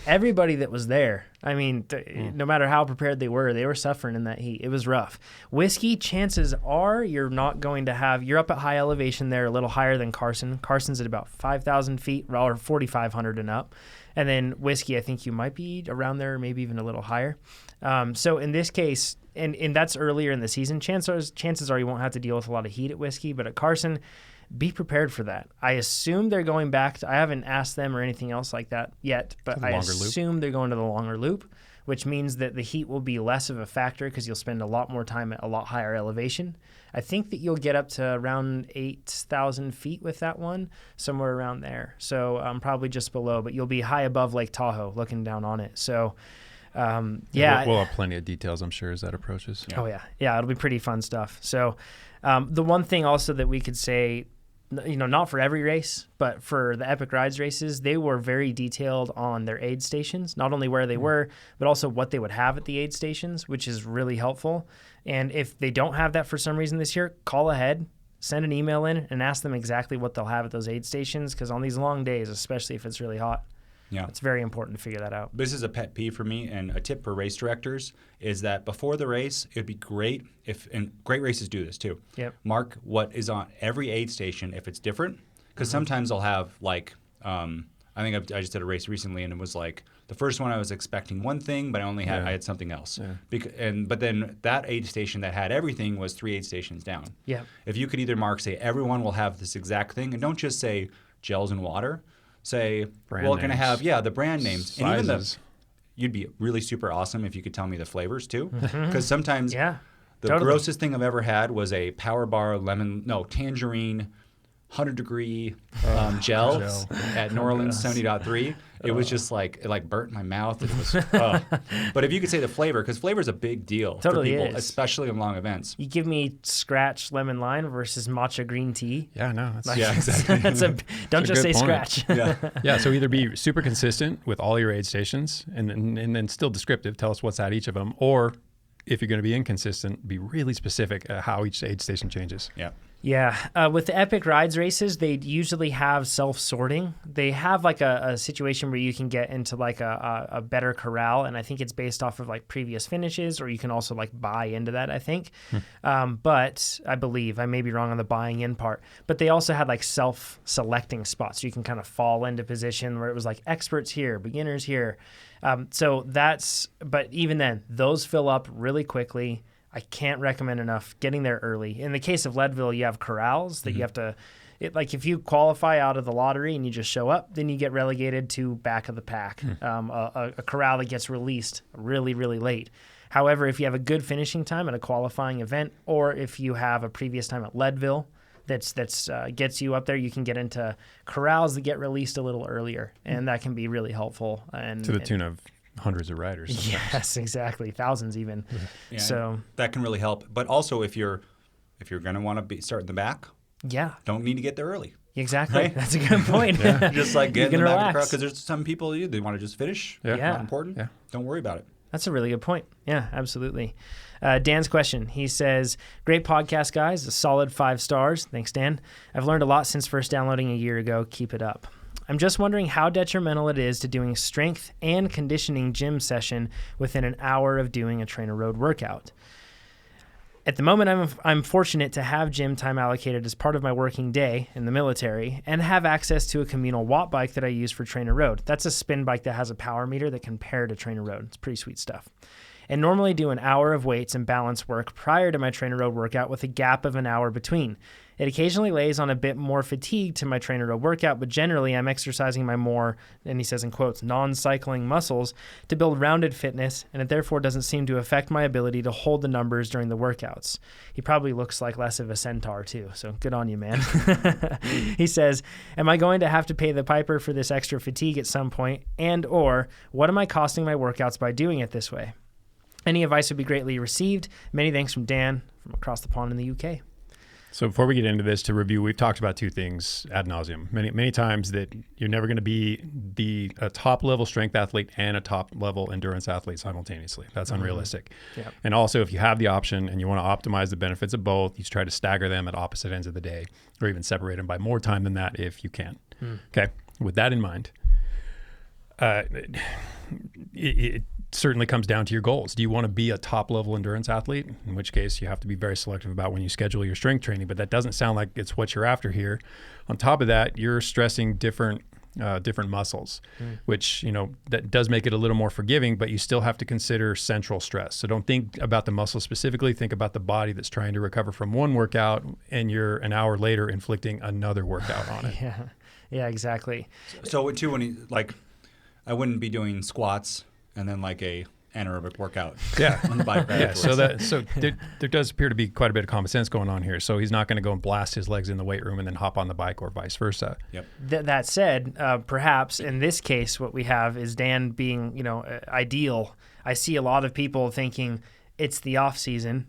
Everybody that was there, I mean, no matter how prepared they were suffering in that heat. It was rough. Whiskey, chances are you're not going to have, you're up at high elevation there, a little higher than Carson. Carson's at about 5,000 feet, or 4,500 and up. And then Whiskey, I think you might be around there, maybe even a little higher. So in this case, and that's earlier in the season, chances are you won't have to deal with a lot of heat at Whiskey, but at Carson, be prepared for that. I assume they're going back to, I haven't asked them or anything else like that yet, but I assume they're going to the longer loop, which means that the heat will be less of a factor because you'll spend a lot more time at a lot higher elevation. I think that you'll get up to around 8,000 feet with that one, somewhere around there. So probably just below, but you'll be high above Lake Tahoe looking down on it. So we'll have plenty of details, I'm sure, as that approaches. Yeah. Oh, yeah. It'll be pretty fun stuff. So the one thing also that we could say, not for every race, but for the Epic Rides races, they were very detailed on their aid stations, not only where they were, but also what they would have at the aid stations, which is really helpful. And if they don't have that for some reason this year, call ahead, send an email in, and ask them exactly what they'll have at those aid stations, because on these long days, especially if it's really hot, it's very important to figure that out. This is a pet peeve for me, and a tip for race directors is that before the race, it would be great and great races do this too. Yep. Mark what is on every aid station if it's different, because sometimes they'll have I think I just did a race recently, and it was like the first one I was expecting one thing, but I had something else. Yeah. But then that aid station that had everything was 3 aid stations down. Yeah. If you could either say everyone will have this exact thing, and don't just say gels and water. Say we're going to have the brand names, sizes. And even you'd be really super awesome if you could tell me the flavors too, because sometimes the grossest thing I've ever had was a Power Bar tangerine 100-degree gel at New Orleans 70.3. It was just like, it burnt my mouth. It was, But if you could say the flavor, because flavor is a big deal for people, especially in long events. You give me scratch lemon lime versus matcha green tea. Yeah, no. Exactly. Don't just say point. Scratch. Yeah. So either be super consistent with all your aid stations and then still descriptive, tell us what's at each of them, or if you're going to be inconsistent, be really specific at how each aid station changes. Yeah. Yeah. With the Epic Rides races, they usually have self-sorting. They have like a situation where you can get into like a better corral, and I think it's based off of like previous finishes, or you can also like buy into that, I think. But I believe, I may be wrong on the buying in part, but they also had like self-selecting spots. So you can kind of fall into position where it was like experts here, beginners here. But even then, those fill up really quickly. I can't recommend enough getting there early. In the case of Leadville, you have corrals that you have to, if you qualify out of the lottery and you just show up, then you get relegated to back of the pack. A corral that gets released really, really late. However, if you have a good finishing time at a qualifying event, or if you have a previous time at Leadville that's gets you up there, you can get into corrals that get released a little earlier, and that can be really helpful. And to the tune of hundreds of riders. Sometimes. Yes, exactly. Thousands even. Yeah, so that can really help. But also if you're going to want to start in the back, don't need to get there early. Exactly. Right? That's a good point. Just like get in the back of the crowd, because there's some people they want to just finish. Yeah. Not important. Yeah. Don't worry about it. That's a really good point. Yeah, absolutely. Dan's question. He says, great podcast, guys. A solid 5 stars. Thanks, Dan. I've learned a lot since first downloading a year ago. Keep it up. I'm just wondering how detrimental it is to doing strength and conditioning gym session within an hour of doing a TrainerRoad workout. At the moment, I'm fortunate to have gym time allocated as part of my working day in the military and have access to a communal watt bike that I use for TrainerRoad. That's a spin bike that has a power meter that can pair to TrainerRoad. It's pretty sweet stuff. And normally do an hour of weights and balance work prior to my TrainerRoad workout with a gap of an hour between. It occasionally lays on a bit more fatigue to my TrainerRoad workout, but generally I'm exercising my more, and he says in quotes, non-cycling muscles to build rounded fitness, and it therefore doesn't seem to affect my ability to hold the numbers during the workouts. He probably looks like less of a centaur too, so good on you, man. He says, am I going to have to pay the piper for this extra fatigue at some point, and or what am I costing my workouts by doing it this way? Any advice would be greatly received. Many thanks from Dan from across the pond in the UK. So before we get into this, to review, we've talked about 2 things ad nauseum many times, that you're never going to be a top level strength athlete and a top level endurance athlete simultaneously. That's unrealistic. Yep. And also, if you have the option and you want to optimize the benefits of both, you try to stagger them at opposite ends of the day, or even separate them by more time than that if you can. Okay. With that in mind, it certainly comes down to your goals. Do you want to be a top level endurance athlete? In which case you have to be very selective about when you schedule your strength training, but that doesn't sound like it's what you're after here. On top of that, you're stressing different muscles, which, that does make it a little more forgiving, but you still have to consider central stress. So don't think about the muscle specifically, think about the body that's trying to recover from one workout and you're an hour later inflicting another workout on it. Yeah, exactly. So too, when I wouldn't be doing squats and then like a anaerobic workout on the bike. So there does appear to be quite a bit of common sense going on here. So he's not going to go and blast his legs in the weight room and then hop on the bike, or vice versa. Yep. That said, perhaps in this case, what we have is Dan being, ideal. I see a lot of people thinking it's the off season.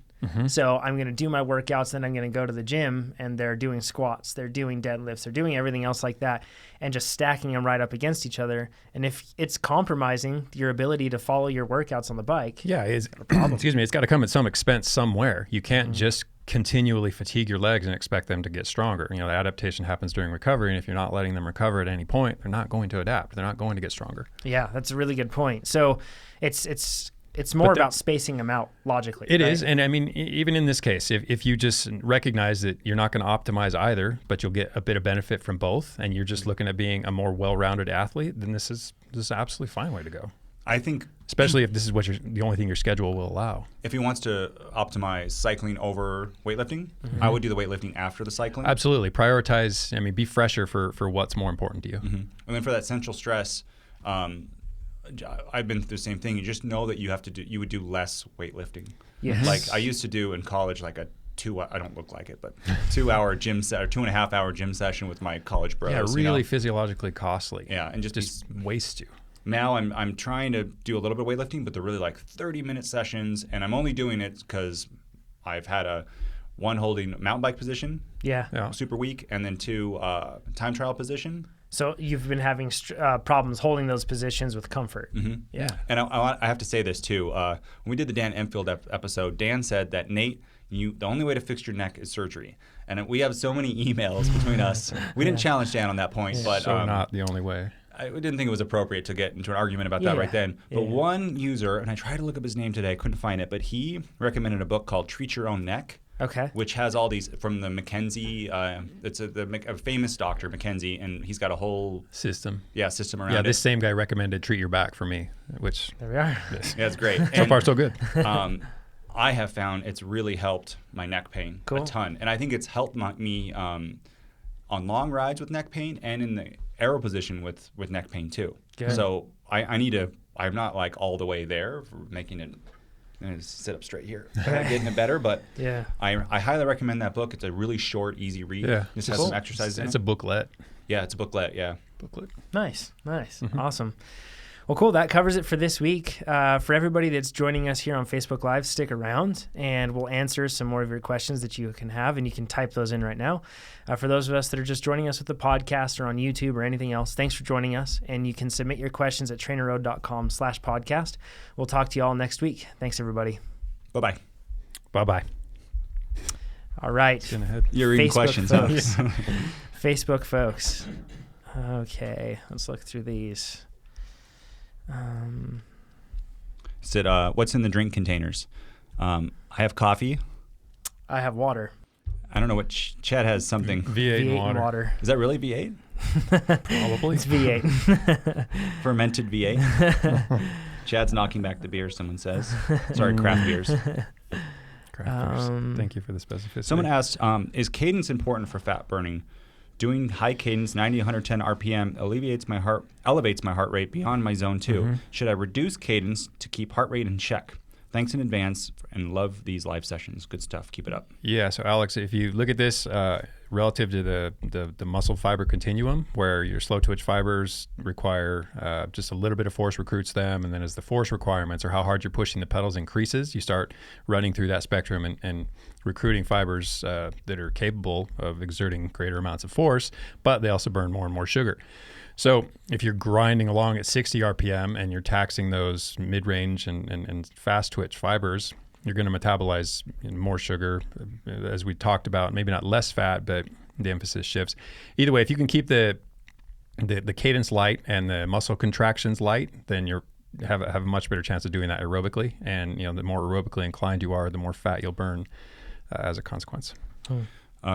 So I'm going to do my workouts, then I'm going to go to the gym, and they're doing squats, they're doing deadlifts, they're doing everything else like that, and just stacking them right up against each other. And if it's compromising your ability to follow your workouts on the bike, it's got to come at some expense somewhere. You can't just continually fatigue your legs and expect them to get stronger. The adaptation happens during recovery, and if you're not letting them recover at any point, they're not going to adapt. They're not going to get stronger. Yeah, that's a really good point. So it's it's more about spacing them out logically. It is. And I mean, even in this case, if you just recognize that you're not going to optimize either, but you'll get a bit of benefit from both, and you're just looking at being a more well-rounded athlete, then this is an absolutely fine way to go. I think, especially if this is the only thing your schedule will allow. If he wants to optimize cycling over weightlifting, I would do the weightlifting after the cycling. Absolutely. Prioritize, be fresher for what's more important to you. And then for that central stress, I've been through the same thing. You just know that you would do less weightlifting. Yes. Like I used to do in college, like I don't look like it, but 2-hour gym or 2.5-hour gym session with my college bros. Yeah, really physiologically costly. Yeah, and just waste you. Now I'm trying to do a little bit of weightlifting, but they're really like 30-minute sessions, and I'm only doing it because I've had one holding mountain bike position, super weak, and then 2 time trial position. So you've been having problems holding those positions with comfort. Yeah. And I have to say this too. When we did the Dan Enfield episode, Dan said that, Nate, the only way to fix your neck is surgery. And we have so many emails between us. We didn't challenge Dan on that point, but so not the only way. I didn't think it was appropriate to get into an argument about that right then. But one user, and I tried to look up his name today, couldn't find it, but he recommended a book called Treat Your Own Neck. Okay. Which has all these from the McKenzie. It's a famous doctor, McKenzie, and he's got a whole system. Yeah, system around it. Yeah, this same guy recommended Treat Your Back for me, which there we are. Yeah, it's great. So far, so good. I have found it's really helped my neck pain a ton, and I think it's helped me on long rides with neck pain and in the aero position with neck pain too. Good. So I need to. I'm not like all the way there for making it. I'm going to sit up straight here. Getting it better, but I highly recommend that book. It's a really short, easy read. Yeah. Just has some exercises in it. It's a booklet. Yeah, it's a booklet, Booklet. Nice. Awesome. Well, cool. That covers it for this week. For everybody that's joining us here on Facebook Live, stick around, and we'll answer some more of your questions that you can have, and you can type those in right now. For those of us that are just joining us with the podcast or on YouTube or anything else, thanks for joining us, and you can submit your questions at trainerroad.com/podcast. We'll talk to you all next week. Thanks, everybody. Bye-bye. Bye-bye. All right. You're reading questions, folks. Facebook folks. Okay, let's look through these. Said, what's in the drink containers? I have coffee. I have water. I don't know what Chad has something. V8 water. Is that really V8? Probably. It's V8. Fermented V8. Chad's knocking back the beer, someone says. Sorry, craft beers. Craft beers. Thank you for the specificity. Someone asked, is cadence important for fat burning? Doing high cadence, 90 to 110 RPM, elevates my heart rate beyond my zone 2. Should I reduce cadence to keep heart rate in check? Thanks in advance, and love these live sessions. Good stuff. Keep it up. Yeah. So Alex, if you look at this relative to the muscle fiber continuum, where your slow twitch fibers require just a little bit of force recruits them, and then as the force requirements or how hard you're pushing the pedals increases, you start running through that spectrum and recruiting fibers that are capable of exerting greater amounts of force, but they also burn more and more sugar. So if you're grinding along at 60 RPM and you're taxing those mid-range and fast twitch fibers, you're going to metabolize more sugar, as we talked about, maybe not less fat, but the emphasis shifts. Either way, if you can keep the cadence light and the muscle contractions light, then you have a much better chance of doing that aerobically. And the more aerobically inclined you are, the more fat you'll burn as a consequence.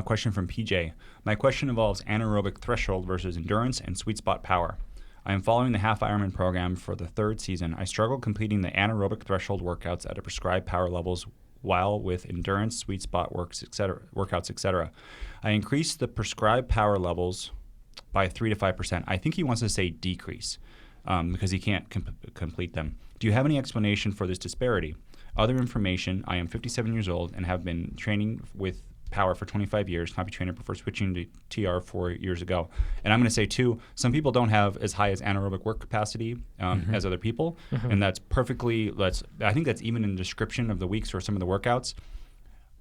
Question from PJ. My question involves anaerobic threshold versus endurance and sweet spot power. I am following the half Ironman program for the 3rd season. I struggle completing the anaerobic threshold workouts at a prescribed power levels while with endurance, sweet spot workouts, etc. I increased the prescribed power levels by 3 to 5%. I think he wants to say decrease because he can't complete them. Do you have any explanation for this disparity? Other information, I am 57 years old and have been training with power for 25 years. Hobby trainer before switching to TR 4 years ago. And I'm going to say too, some people don't have as high as anaerobic work capacity as other people, and that's perfectly. I think that's even in the description of the weeks or some of the workouts.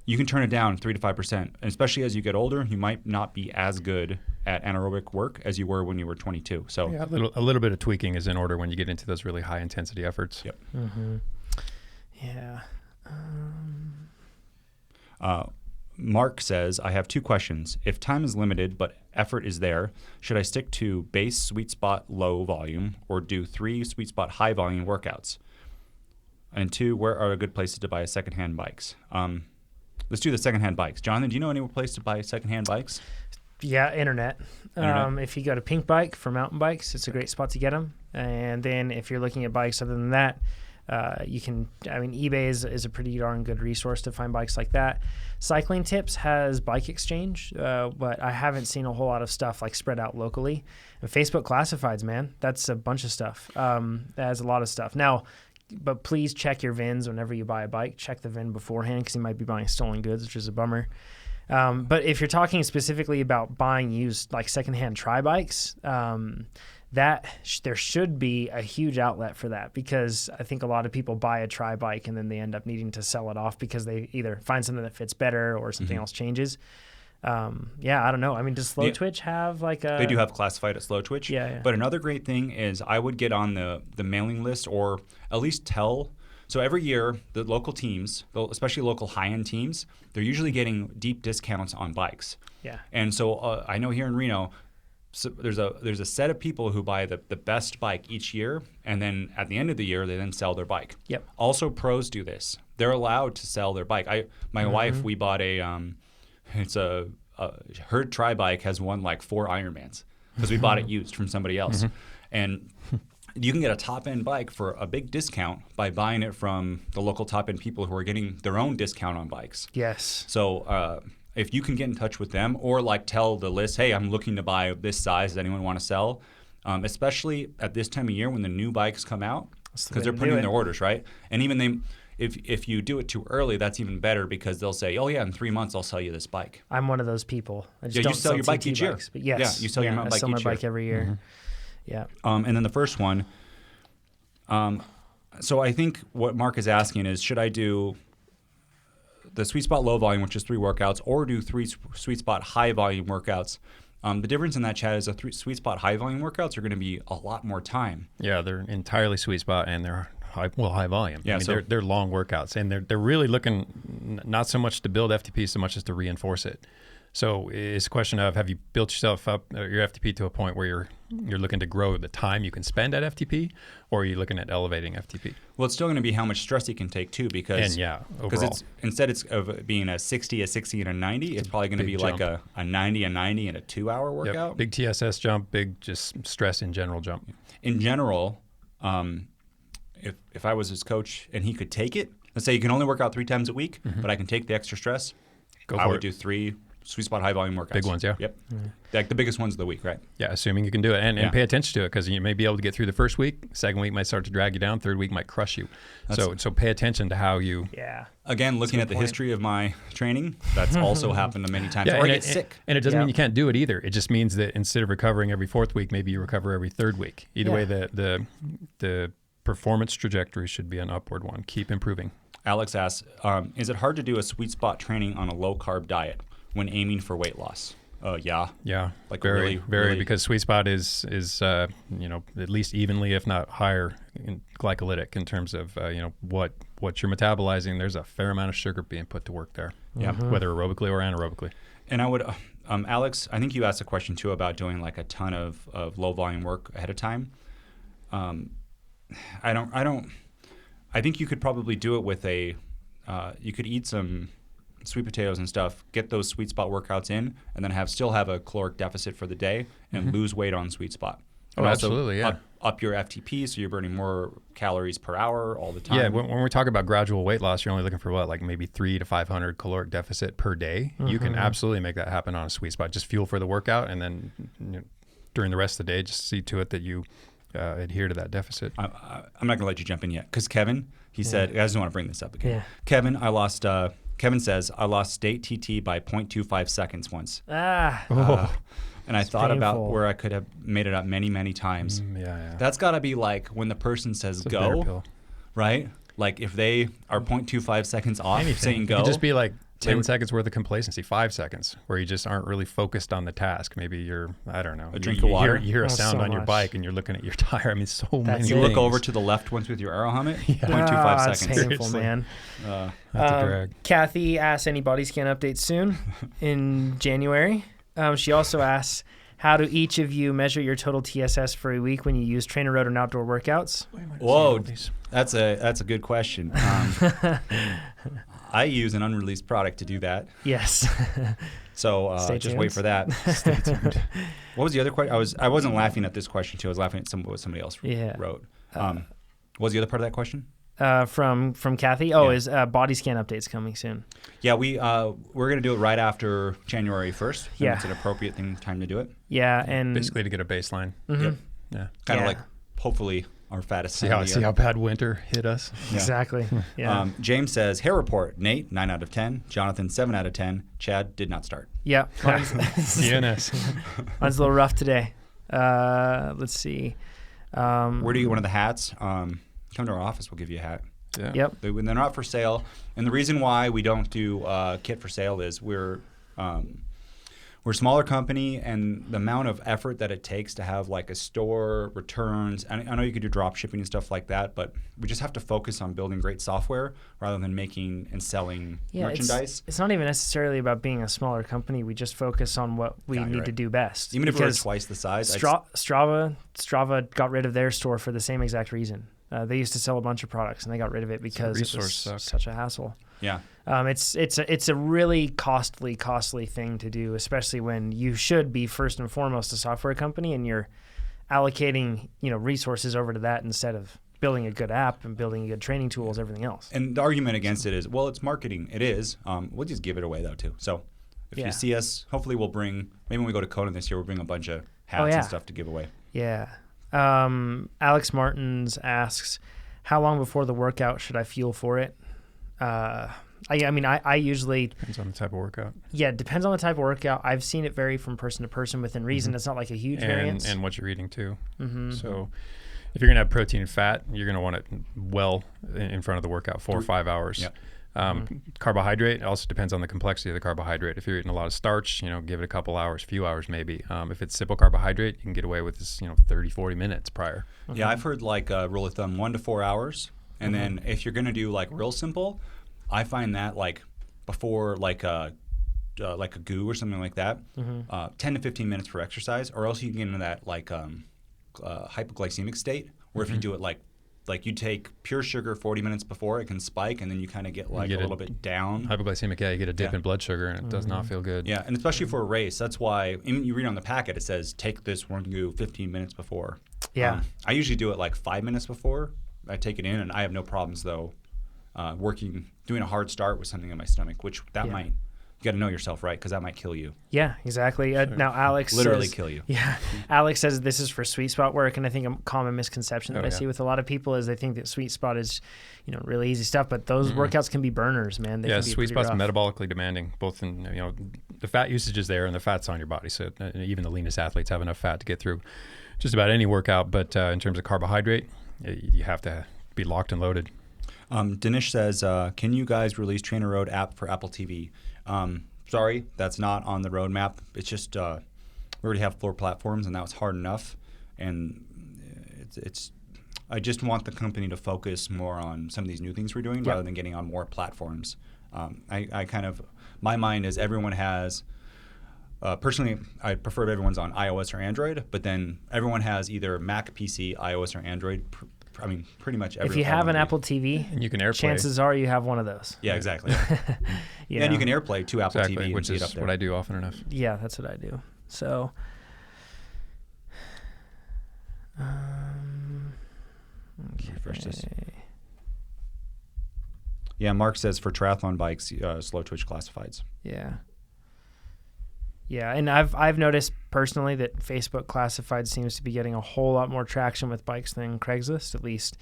You can turn it down 3 to 5%, and especially as you get older, you might not be as good at anaerobic work as you were when you were 22. So yeah, a little bit of tweaking is in order when you get into those really high intensity efforts. Yep. Yeah. Mark says, I have 2 questions. If time is limited but effort is there, should I stick to base sweet spot low volume or do 3 sweet spot high volume workouts? And 2, where are good places to buy secondhand bikes? Let's do the secondhand bikes. Jonathan, do you know any place to buy secondhand bikes? Yeah, internet. If you go to Pink Bike for mountain bikes, it's a great spot to get them. And then if you're looking at bikes other than that, eBay is a pretty darn good resource to find bikes like that. Cycling Tips has Bike Exchange, but I haven't seen a whole lot of stuff like spread out locally. And Facebook Classifieds, man, that's a bunch of stuff. That has a lot of stuff. Now, but please check your VINs whenever you buy a bike. Check the VIN beforehand because you might be buying stolen goods, which is a bummer. But if you're talking specifically about buying used like secondhand tri-bikes, there should be a huge outlet for that, because I think a lot of people buy a tri-bike and then they end up needing to sell it off because they either find something that fits better or something else changes. I don't know. I mean, does Slow Twitch have like a... They do have classified at Slow Twitch. Yeah. But another great thing is I would get on the mailing list, or at least tell. So every year, the local teams, especially local high-end teams, they're usually getting deep discounts on bikes. Yeah. And so I know here in Reno, so there's a set of people who buy the best bike each year, and then at the end of the year, they then sell their bike. Yep. Also, pros do this. They're allowed to sell their bike. My wife, we bought her tri-bike has won like 4 Ironmans because we bought it used from somebody else. And you can get a top-end bike for a big discount by buying it from the local top-end people who are getting their own discount on bikes. Yes. So if you can get in touch with them, or like tell the list, hey, I'm looking to buy this size. Does anyone want to sell? Especially at this time of year when the new bikes come out, because they're putting in their orders, right? And even if you do it too early, that's even better, because they'll say, oh yeah, in 3 months I'll sell you this bike. I'm one of those people. I just you don't sell your bike each year. Bikes, but yes. Yeah, you sell your bike each year. I sell my bike every year. Yeah. And then the first one, so I think what Mark is asking is, should I do the sweet spot low volume, which is 3 workouts, or do 3 sweet spot high volume workouts? The difference in that, Chad, is sweet spot high volume workouts are going to be a lot more time. Yeah, they're entirely sweet spot, and they're high volume. Yeah, I mean, they're long workouts, and they're really looking not so much to build FTP so much as to reinforce it. So it's a question of, have you built yourself up, your FTP, to a point where you're looking to grow the time you can spend at FTP, or are you looking at elevating FTP? Well, it's still going to be how much stress you can take too, because overall, instead of being a 60, and a 90, it's probably going to be jump. like a 90, and a 2-hour workout. Big TSS jump, big just stress in general jump. In general, if I was his coach and he could take it, let's say you can only work out 3 times a week, but I can take the extra stress, I would do 3 sweet spot high volume workouts. Big ones, yeah. Yep. Like the biggest ones of the week, right? Yeah, assuming you can do it. And pay attention to it, because you may be able to get through the first week. Second week might start to drag you down. Third week might crush you. So pay attention to how you... Yeah. Again, looking at the history of my training, that's also happened many times. Or I get sick. And it doesn't mean you can't do it either. It just means that instead of recovering every 4th week, maybe you recover every 3rd week. Either way, the performance trajectory should be an upward one. Keep improving. Alex asks, is it hard to do a sweet spot training on a low-carb diet when aiming for weight loss? Yeah. Like very, really, because sweet spot is at least evenly, if not higher, in glycolytic in terms of what you're metabolizing. There's a fair amount of sugar being put to work there. Yeah. Whether aerobically or anaerobically. And I would, Alex, I think you asked a question too about doing like a ton of low volume work ahead of time. I think you could probably do it with you could eat some sweet potatoes and stuff, get those sweet spot workouts in, and then still have a caloric deficit for the day and lose weight on sweet spot. Oh, absolutely, yeah. Up your FTP, so you're burning more calories per hour all the time. Yeah, when we talk about gradual weight loss, you're only looking for like maybe 300 to 500 caloric deficit per day. You can absolutely make that happen on a sweet spot. Just fuel for the workout, and then during the rest of the day, just see to it that you adhere to that deficit. I'm not going to let you jump in yet, because Kevin, he said, I just don't want to bring this up again. Yeah. Kevin says, I lost state TT by 0.25 seconds once. And I thought about where I could have made it up many, many times. That's got to be like when the person says go, right? Like if they are 0.25 seconds off saying go. It could just be like 10 seconds worth of complacency, 5 seconds, where you just aren't really focused on the task. Maybe you're, I don't know. A drink of water. You hear a sound on your bike and you're looking at your tire. I mean, so many things. You look over to the left once with your aero helmet, 0.25 seconds. That's painful, man. That's a drag. Kathy asks, any body scan updates soon in January? She also asks, How do each of you measure your total TSS for a week when you use TrainerRoad and outdoor workouts? Whoa, that's a good question. I use an unreleased product to do that. Yes. So just wait for that. Stay tuned. What was the other question? I wasn't laughing at this question too. I was laughing at what somebody else wrote. What was the other part of that question? From Kathy. Oh, is body scan updates coming soon? Yeah, we're gonna do it right after January 1st. Yeah, it's an appropriate time to do it. Yeah, and basically to get a baseline. Mm-hmm. Yep. Yeah, kind of like hopefully our fattest. See how bad winter hit us. Yeah. Exactly. Yeah. James says hair report. Nate 9 out of 10. Jonathan 7 out of 10. Chad did not start. Yeah. DNS. Mine's a little rough today. Let's see. Where do you get one of the hats? Come to our office. We'll give you a hat. Yeah. Yep. When they're not for sale, and the reason why we don't do kit for sale is we're a smaller company, and the amount of effort that it takes to have like a store, returns. And I know you could do drop shipping and stuff like that, but we just have to focus on building great software rather than making and selling merchandise. It's not even necessarily about being a smaller company. We just focus on what we need to do best. Even if we're twice the size. Strava got rid of their store for the same exact reason. They used to sell a bunch of products, and they got rid of it because it was such a hassle. Yeah. It's a really costly thing to do, especially when you should be first and foremost a software company, and you're allocating resources over to that instead of building a good app and building good training tools, everything else. And the argument against it is, well, it's marketing. It is. We'll just give it away though too. So if you see us, hopefully we'll bring. Maybe when we go to Kona this year, we'll bring a bunch of hats and stuff to give away. Yeah. Alex Martins asks, how long before the workout should I fuel for it? I usually... Depends on the type of workout. Yeah, it depends on the type of workout. I've seen it vary from person to person within reason. It's not like a huge variance. And what you're eating too. Mm-hmm. So if you're going to have protein and fat, you're going to want it well in front of the workout, 4 or 5 hours. Yep. Carbohydrate also depends on the complexity of the carbohydrate. If you're eating a lot of starch, give it a couple hours, few hours maybe. If it's simple carbohydrate, you can get away with this, 30, 40 minutes prior. Mm-hmm. Yeah, I've heard like rule of thumb 1 to 4 hours. And then if you're going to do like real simple, I find that like before like a GU or something like that, 10 to 15 minutes for exercise, or else you can get into that like hypoglycemic state where if you do it like you take pure sugar 40 minutes before, it can spike, and then you kind of get like a little bit down. Hypoglycemic, you get a dip in blood sugar, and it does not feel good. Yeah, and especially for a race. That's why even you read on the packet, it says take this one GU 15 minutes before. Yeah. I usually do it like 5 minutes before. I take it in, and I have no problems though doing a hard start with something in my stomach, which might, you got to know yourself, right? Because that might kill you. Yeah, exactly. Now Alex literally kill you. Yeah. Alex says this is for sweet spot work, and I think a common misconception that I see with a lot of people is they think that sweet spot is, really easy stuff, but those workouts can be burners, man. They can be sweet spot's rough. Metabolically demanding, both in the fat usage is there and the fat's on your body. So even the leanest athletes have enough fat to get through just about any workout, but in terms of carbohydrate, you have to be locked and loaded. Dinesh says, can you guys release TrainerRoad app for Apple TV? Sorry, that's not on the roadmap. It's just we already have 4 platforms, and that was hard enough. And I just want the company to focus more on some of these new things we're doing rather than getting on more platforms. My mind is everyone has. Personally, I prefer if everyone's on iOS or Android, but then everyone has either Mac, PC, iOS, or Android. Pretty much everyone. If you have an Apple TV, and you can AirPlay. Chances are you have one of those. Yeah, exactly. And you can AirPlay to Apple TV, which is what I do often enough. Yeah, that's what I do. So, okay. Yeah, Mark says for triathlon bikes, slow twitch classifieds. Yeah, and I've noticed personally that Facebook Classified seems to be getting a whole lot more traction with bikes than Craigslist, at least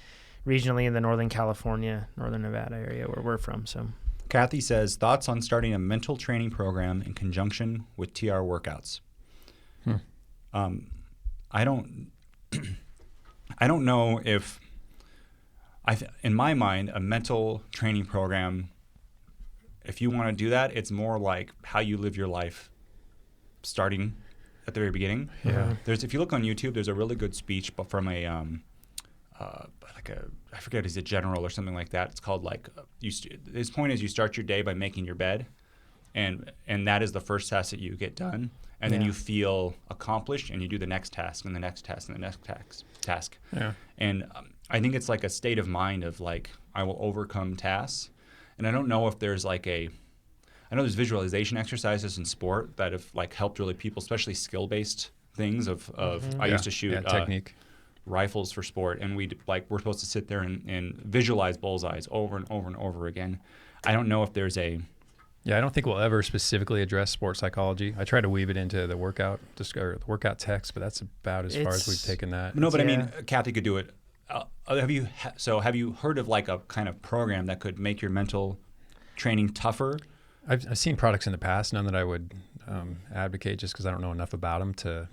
regionally in the Northern California, Northern Nevada area where we're from. So, Kathy says, thoughts on starting a mental training program in conjunction with TR workouts. I don't know if in my mind a mental training program. If you want to do that, it's more like how you live your life. Starting at the very beginning. Yeah. If you look on YouTube, there's a really good speech from a I forget, is it general or something like that. It's called his point is you start your day by making your bed, and that is the first task that you get done, and then you feel accomplished, and you do the next task and the next task and the next task. Yeah. And I think it's like a state of mind of like, I will overcome tasks. And I don't know if there's like I know there's visualization exercises in sport that have like helped really people, especially skill-based things of I used to shoot technique. Rifles for sport, and we're supposed to sit there and visualize bullseyes over and over and over again. I don't know if there's I don't think we'll ever specifically address sports psychology. I try to weave it into the workout text, but that's about as far as we've taken that. No, but I mean, Kathy could do it. Have you heard of like a kind of program that could make your mental training tougher? I've seen products in the past, none that I would advocate just because I don't know enough about them to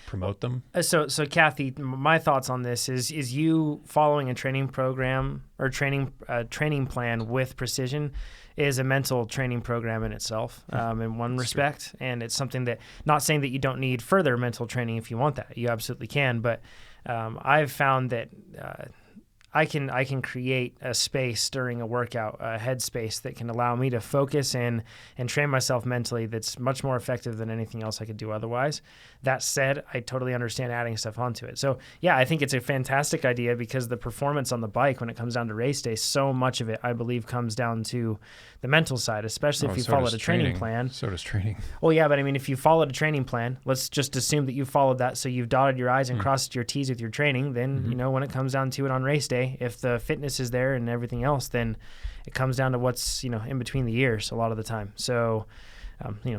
promote them. So Kathy, my thoughts on this is you following a training program or training plan with precision is a mental training program in itself, in one respect. And it's something that, not saying that you don't need further mental training if you want that, you absolutely can. But I've found that I can create a space during a workout, a headspace that can allow me to focus and train myself mentally that's much more effective than anything else I could do otherwise. That said, I totally understand adding stuff onto it. So yeah, I think it's a fantastic idea because the performance on the bike when it comes down to race day, so much of it, I believe, comes down to the mental side, especially if you followed a training plan. So does training. Well, yeah, but I mean, if you followed a training plan, let's just assume that you followed that. So you've dotted your I's and crossed your T's with your training. Then, you know, when it comes down to it on race day, if the fitness is there and everything else, then it comes down to what's, in between the years a lot of the time. So,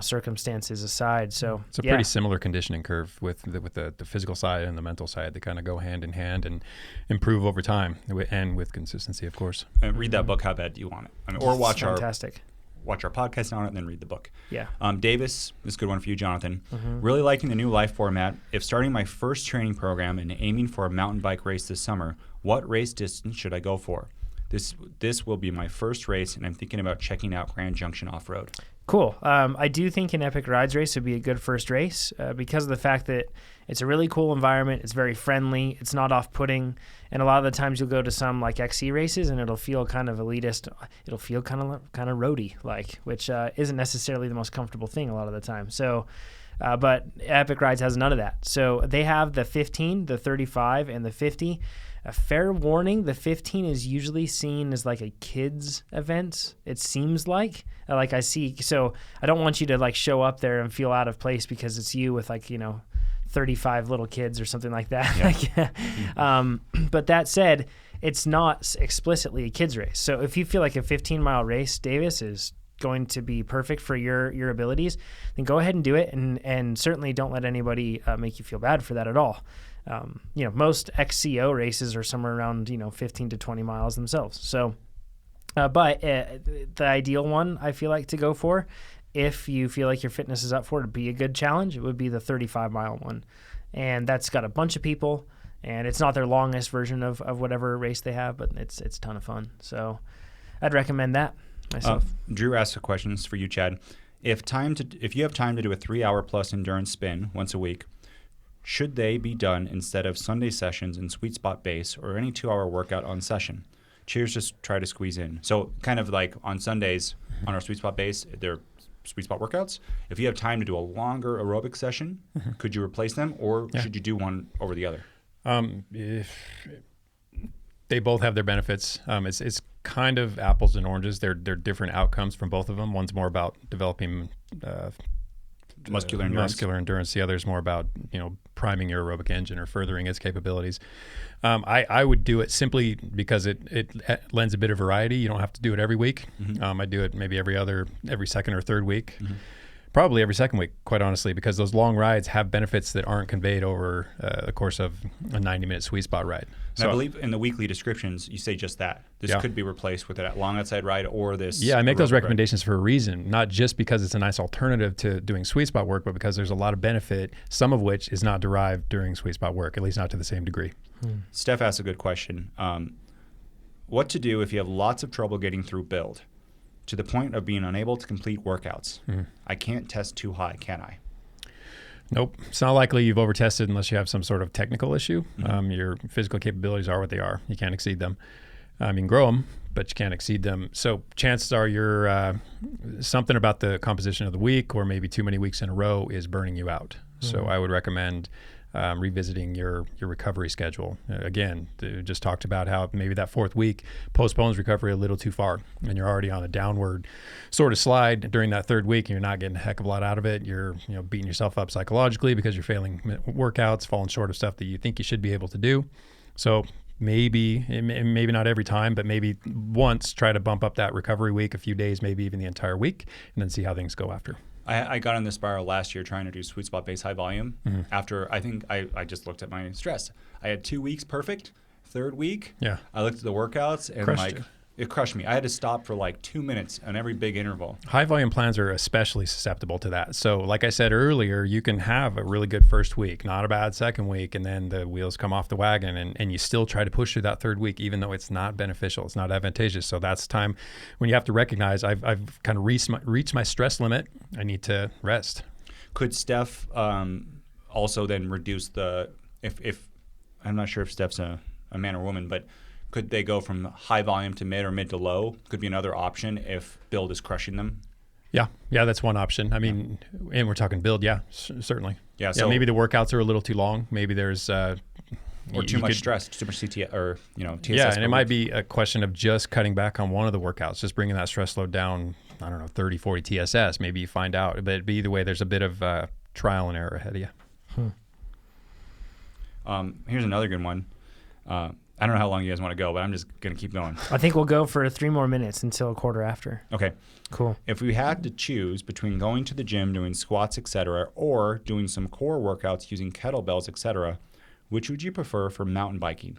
circumstances aside. So it's a pretty similar conditioning curve with the physical side and the mental side. They kind of go hand in hand and improve over time and with consistency, of course. And read that book, How Bad Do You Want It? I mean, or watch our podcast on it and then read the book. Yeah. Davis, this is a good one for you, Jonathan. Really liking the new life format. If starting my first training program and aiming for a mountain bike race this summer, what race distance should I go for? This will be my first race, and I'm thinking about checking out Grand Junction Off-Road. Cool. I do think an Epic Rides race would be a good first race because of the fact that it's a really cool environment. It's very friendly. It's not off-putting. And a lot of the times you'll go to some like XC races and it'll feel kind of elitist. It'll feel kind of roady-like, which isn't necessarily the most comfortable thing a lot of the time. So, but Epic Rides has none of that. So they have the 15, the 35, and the 50. A fair warning, the 15 is usually seen as like a kids event, it seems like I see. So I don't want you to like show up there and feel out of place because it's you with 35 little kids or something like that. Yeah. But that said, it's not explicitly a kids race. So if you feel like a 15-mile race, Davis, is going to be perfect for your abilities, then go ahead and do it. And certainly don't let anybody make you feel bad for that at all. Most XCO races are somewhere around, 15 to 20 miles themselves. So, but the ideal one I feel like to go for, if you feel like your fitness is up for it to be a good challenge, it would be the 35-mile one. And that's got a bunch of people, and it's not their longest version of whatever race they have, but it's a ton of fun. So I'd recommend that myself. Drew asked a question for you, Chad. If you have time to do a 3-hour plus endurance spin once a week, should they be done instead of Sunday sessions in Sweet Spot Base or any 2-hour workout on session? Cheers, just try to squeeze in. So kind of like on Sundays on our Sweet Spot Base, they're Sweet Spot workouts. If you have time to do a longer aerobic session, could you replace them or should you do one over the other? If they both have their benefits. It's kind of apples and oranges. They're different outcomes from both of them. One's more about developing muscular endurance. The other is more about priming your aerobic engine or furthering its capabilities. I would do it simply because it lends a bit of variety. You don't have to do it every week. I do it maybe every second or third week. Probably every second week, quite honestly, because those long rides have benefits that aren't conveyed over the course of a 90-minute Sweet Spot ride. So, I believe in the weekly descriptions, you say just that. This could be replaced with a long outside ride or this. Yeah, I make those recommendations for a reason, not just because it's a nice alternative to doing Sweet Spot work, but because there's a lot of benefit, some of which is not derived during Sweet Spot work, at least not to the same degree. Steph asked a good question. What to do if you have lots of trouble getting through build? To the point of being unable to complete workouts. I can't test too high, can I? Nope. It's not likely you've overtested unless you have some sort of technical issue. Your physical capabilities are what they are. You can't exceed them. You can grow them, but you can't exceed them. So chances are you're something about the composition of the week, or maybe too many weeks in a row, is burning you out. So I would recommend revisiting your recovery schedule. Again, just talked about how maybe that fourth week postpones recovery a little too far, and you're already on a downward sort of slide during that third week, and you're not getting a heck of a lot out of it. You're beating yourself up psychologically because you're failing workouts, falling short of stuff that you think you should be able to do. So maybe not every time, but maybe once, try to bump up that recovery week a few days, maybe even the entire week, and then see how things go after. I got in this spiral last year trying to do sweet spot base high volume. After, I think I just looked at my stress. I had 2 weeks perfect. Third week, I looked at the workouts and it crushed me. I had to stop for like 2 minutes on every big interval. High volume plans are especially susceptible to that. So like I said earlier, you can have a really good first week, not a bad second week, and then the wheels come off the wagon, and you still try to push through that third week, even though it's not beneficial, it's not advantageous. So that's time when you have to recognize I've kind of reached my stress limit. I need to rest. Could Steph also then reduce if I'm not sure if Steph's a man or woman, but could they go from high volume to mid to low? Could be another option if build is crushing them. Yeah, that's one option. I mean, and we're talking build, certainly. Yeah, so maybe the workouts are a little too long. Maybe there's or too much stress, too much CT or TSS. Yeah, and it might be a question of just cutting back on one of the workouts, just bringing that stress load down. I don't know, 30, 40 TSS. Maybe you find out, but either way, there's a bit of trial and error ahead of you. Here's another good one. I don't know how long you guys want to go, but I'm just going to keep going. I think we'll go for 3 more minutes until a quarter after. Okay. Cool. If we had to choose between going to the gym, doing squats, etc., or doing some core workouts using kettlebells, etc., which would you prefer for mountain biking?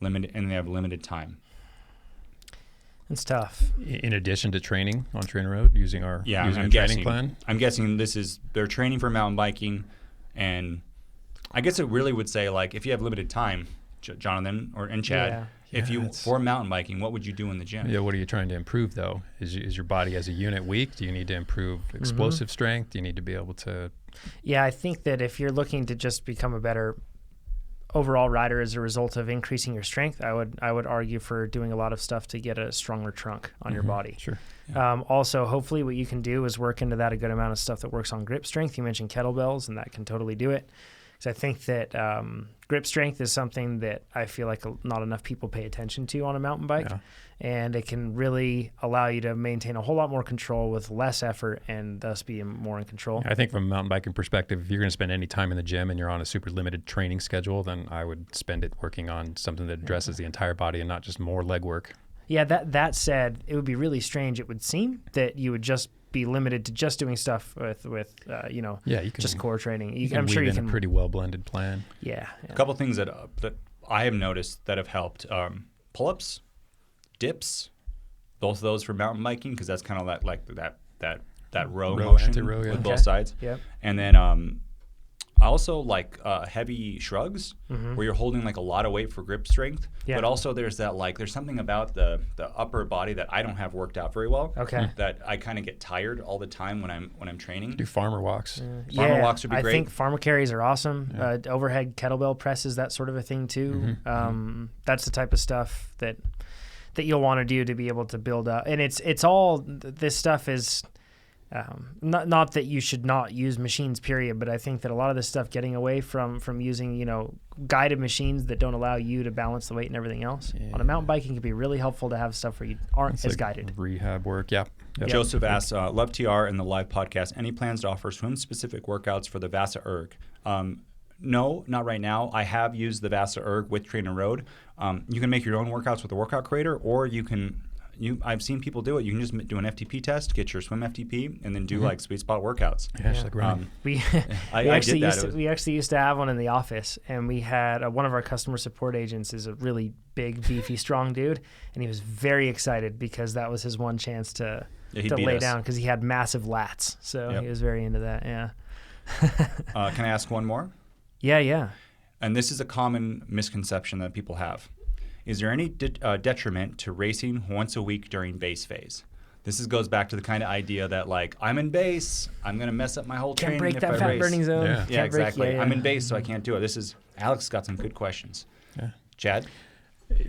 And they have limited time. It's tough. In addition to training on TrainerRoad, using a training plan? I'm guessing they're training for mountain biking, and I guess it really would say, like, if you have limited time, Jonathan and Chad, for mountain biking, what would you do in the gym? Yeah, what are you trying to improve, though? Is your body as a unit weak? Do you need to improve explosive strength? Do you need to be able to... Yeah, I think that if you're looking to just become a better overall rider as a result of increasing your strength, I would argue for doing a lot of stuff to get a stronger trunk on your body. Sure. Yeah. Also, hopefully what you can do is work into that a good amount of stuff that works on grip strength. You mentioned kettlebells, and that can totally do it. So I think that grip strength is something that I feel like not enough people pay attention to on a mountain bike. Yeah. And it can really allow you to maintain a whole lot more control with less effort and thus be more in control. I think from a mountain biking perspective, if you're going to spend any time in the gym and you're on a super limited training schedule, then I would spend it working on something that addresses the entire body and not just more leg work. Yeah, that said, it would be really strange, it would seem, that you would just be limited to just doing stuff with just core training. I'm sure you can a pretty well blended plan. Yeah. A couple of things that I have noticed that have helped: pull-ups, dips, both of those for mountain biking, because that's kind of that row motion with both sides. Yep. And then I also like heavy shrugs where you're holding like a lot of weight for grip strength. Yeah. But also there's something about the upper body that I don't have worked out very well. Okay. That I kind of get tired all the time when I'm training. Do farmer walks. Farmer walks would be great. I think farmer carries are awesome. Yeah. Overhead kettlebell presses, that sort of a thing too. That's the type of stuff that you'll want to do to be able to build up. And it's all, this stuff is not that you should not use machines, period, but I think that a lot of this stuff, getting away from using, guided machines that don't allow you to balance the weight and everything else. Yeah. On a mountain bike, it can be really helpful to have stuff where you aren't as guided. Rehab work, yeah. Yep. Joseph asks, love TR and the live podcast. Any plans to offer swim-specific workouts for the Vasa Erg? No, not right now. I have used the Vasa Erg with TrainerRoad. You can make your own workouts with the workout creator, or you can... I've seen people do it. You can just do an FTP test, get your swim FTP, and then do like sweet spot workouts. Yeah, it's like running. We actually used to have one in the office, and we had one of our customer support agents is a really big, beefy, strong dude, and he was very excited because that was his one chance to lay down, because he had massive lats. So he was very into that. Yeah. Can I ask one more? Yeah. And this is a common misconception that people have. Is there any detriment to racing once a week during base phase? This goes back to the kind of idea that, like, I'm in base, I'm going to mess up my whole training if I race. Can't break that fat burning zone. Yeah, exactly. I'm in base, so I can't do it. Alex got some good questions. Yeah. Chad?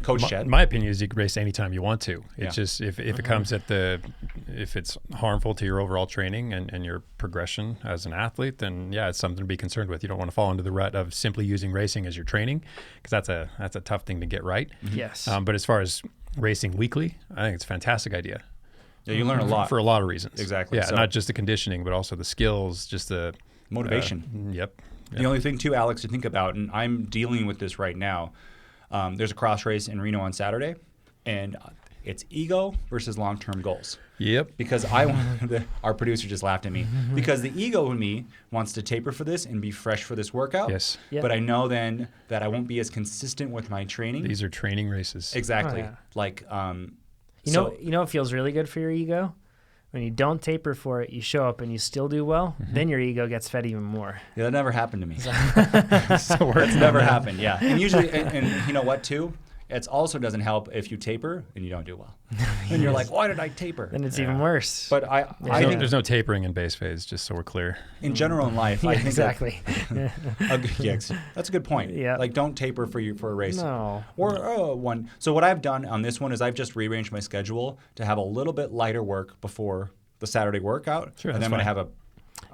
Coach Chet. My opinion is you can race anytime you want to. It's Yeah. just if it comes if it's harmful to your overall training and your progression as an athlete, then yeah, it's something to be concerned with. You don't want to fall into the rut of simply using racing as your training, because that's a tough thing to get right. Yes. But as far as racing weekly, I think it's a fantastic idea. Yeah, you learn a lot. For a lot of reasons. Exactly. Yeah, So- not just the conditioning, but also the skills, just the Motivation. Yep. The only thing too, Alex, to think about, and I'm dealing with this right now. There's a cross race in Reno on Saturday, and it's ego versus long-term goals. Yep. Because our producer just laughed at me, because the ego in me wants to taper for this and be fresh for this workout. Yes. Yep. But I know then that I won't be as consistent with my training. These are training races. Exactly. Oh, yeah. Like, You know what feels really good for your ego? When you don't taper for it, you show up and you still do well, then your ego gets fed even more. yeah, that never happened to me. So That's never happened. Yeah, and usually, and you know what too? It also doesn't help if you taper and you don't do well. And you're like, why did I taper? Then it's even worse. But I think There's no tapering in base phase, just so we're clear. in general in life, I think exactly. that's a good point. Yeah. Like, don't taper for a race. No. Or one. So what I've done on this one is I've just rearranged my schedule to have a little bit lighter work before the Saturday workout, Sure, and that's then I'm gonna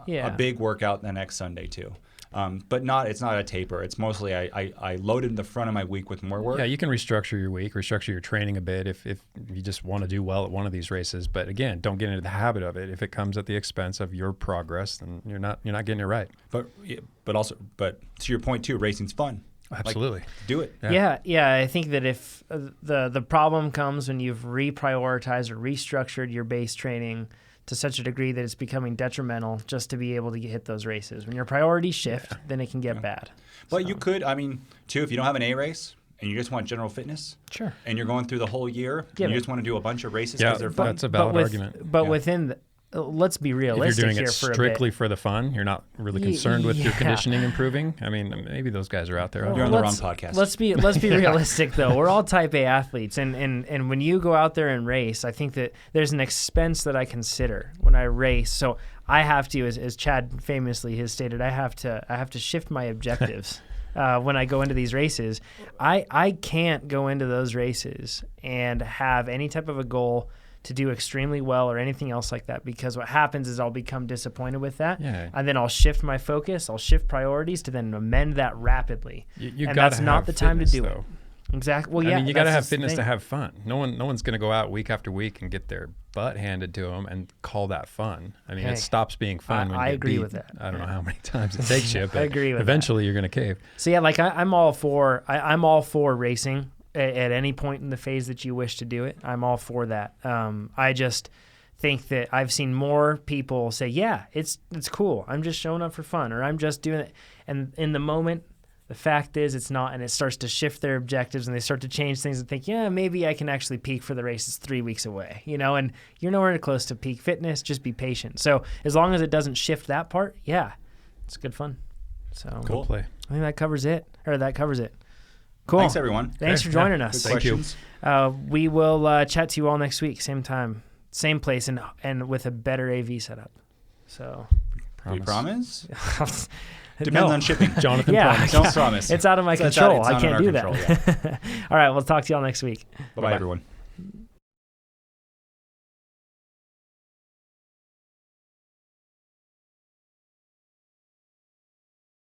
fine. have a big workout the next Sunday too. But it's not a taper. It's mostly I loaded the front of my week with more work. Yeah, you can restructure your week, restructure your training a bit if you just want to do well at one of these races. But again, don't get into the habit of it. If it comes at the expense of your progress, then you're not getting it right. But to your point too, racing's fun. Absolutely. Like, do it. Yeah. I think that if the problem comes when you've reprioritized or restructured your base training to such a degree that it's becoming detrimental just to be able to hit those races. When your priorities shift, then it can get bad. But you could, too, if you don't have an A race and you just want general fitness, Sure. and you're going through the whole year, Yeah, and you but- just want to do a bunch of races Yeah, because they're fun. that's a valid argument. But Yeah. within let's be If realistic you're doing here it for a strictly bit. for the fun, you're not really concerned with your Yeah. conditioning improving. I mean, maybe those guys are out there. You're on the wrong podcast. Let's be realistic though. We're all type A athletes, and when you go out there and race, I think that there's an expense that I consider when I race. So I have to, as Chad famously has stated, I have to shift my objectives. When I go into these races, I can't go into those races and have any type of a goal to do extremely well or anything else like that, because what happens is I'll become disappointed with that, Yeah. and then I'll shift my focus, I'll shift priorities to then amend that rapidly. You and gotta that's not have the time to fitness, do though. it. Exactly. Well, I yeah, mean, you got to that's have just the fitness to thing. have fun. No one's going to go out week after week and get their butt handed to them and call that fun. I mean, Hey, it stops being fun when you I get agree beat. with that. I don't know how many times it takes you, but agree with that. eventually you're going to cave. So yeah, like I'm all for racing at any point in the phase that you wish to do it. I'm all for that. I just think that I've seen more people say, yeah, it's cool. I'm just showing up for fun, or I'm just doing it. And in the moment, the fact is it's not, and it starts to shift their objectives and they start to change things and think, yeah, maybe I can actually peak for the race. It's 3 weeks away, and you're nowhere close to peak fitness. Just be patient. So as long as it doesn't shift that part, yeah, it's good fun. So Cool. Play. I think that covers it. Cool. Thanks, everyone. Thanks for Okay. joining Yeah. us. Good Thank you. questions. We will chat to you all next week, same time, same place, and with a better AV setup. So Do you promise? Depends Depends on shipping. Jonathan Yeah. promised. Don't promise. It's out of my It's control. it's I not in can't our do control, that. All right, we'll talk to you all next week. Bye-bye, everyone.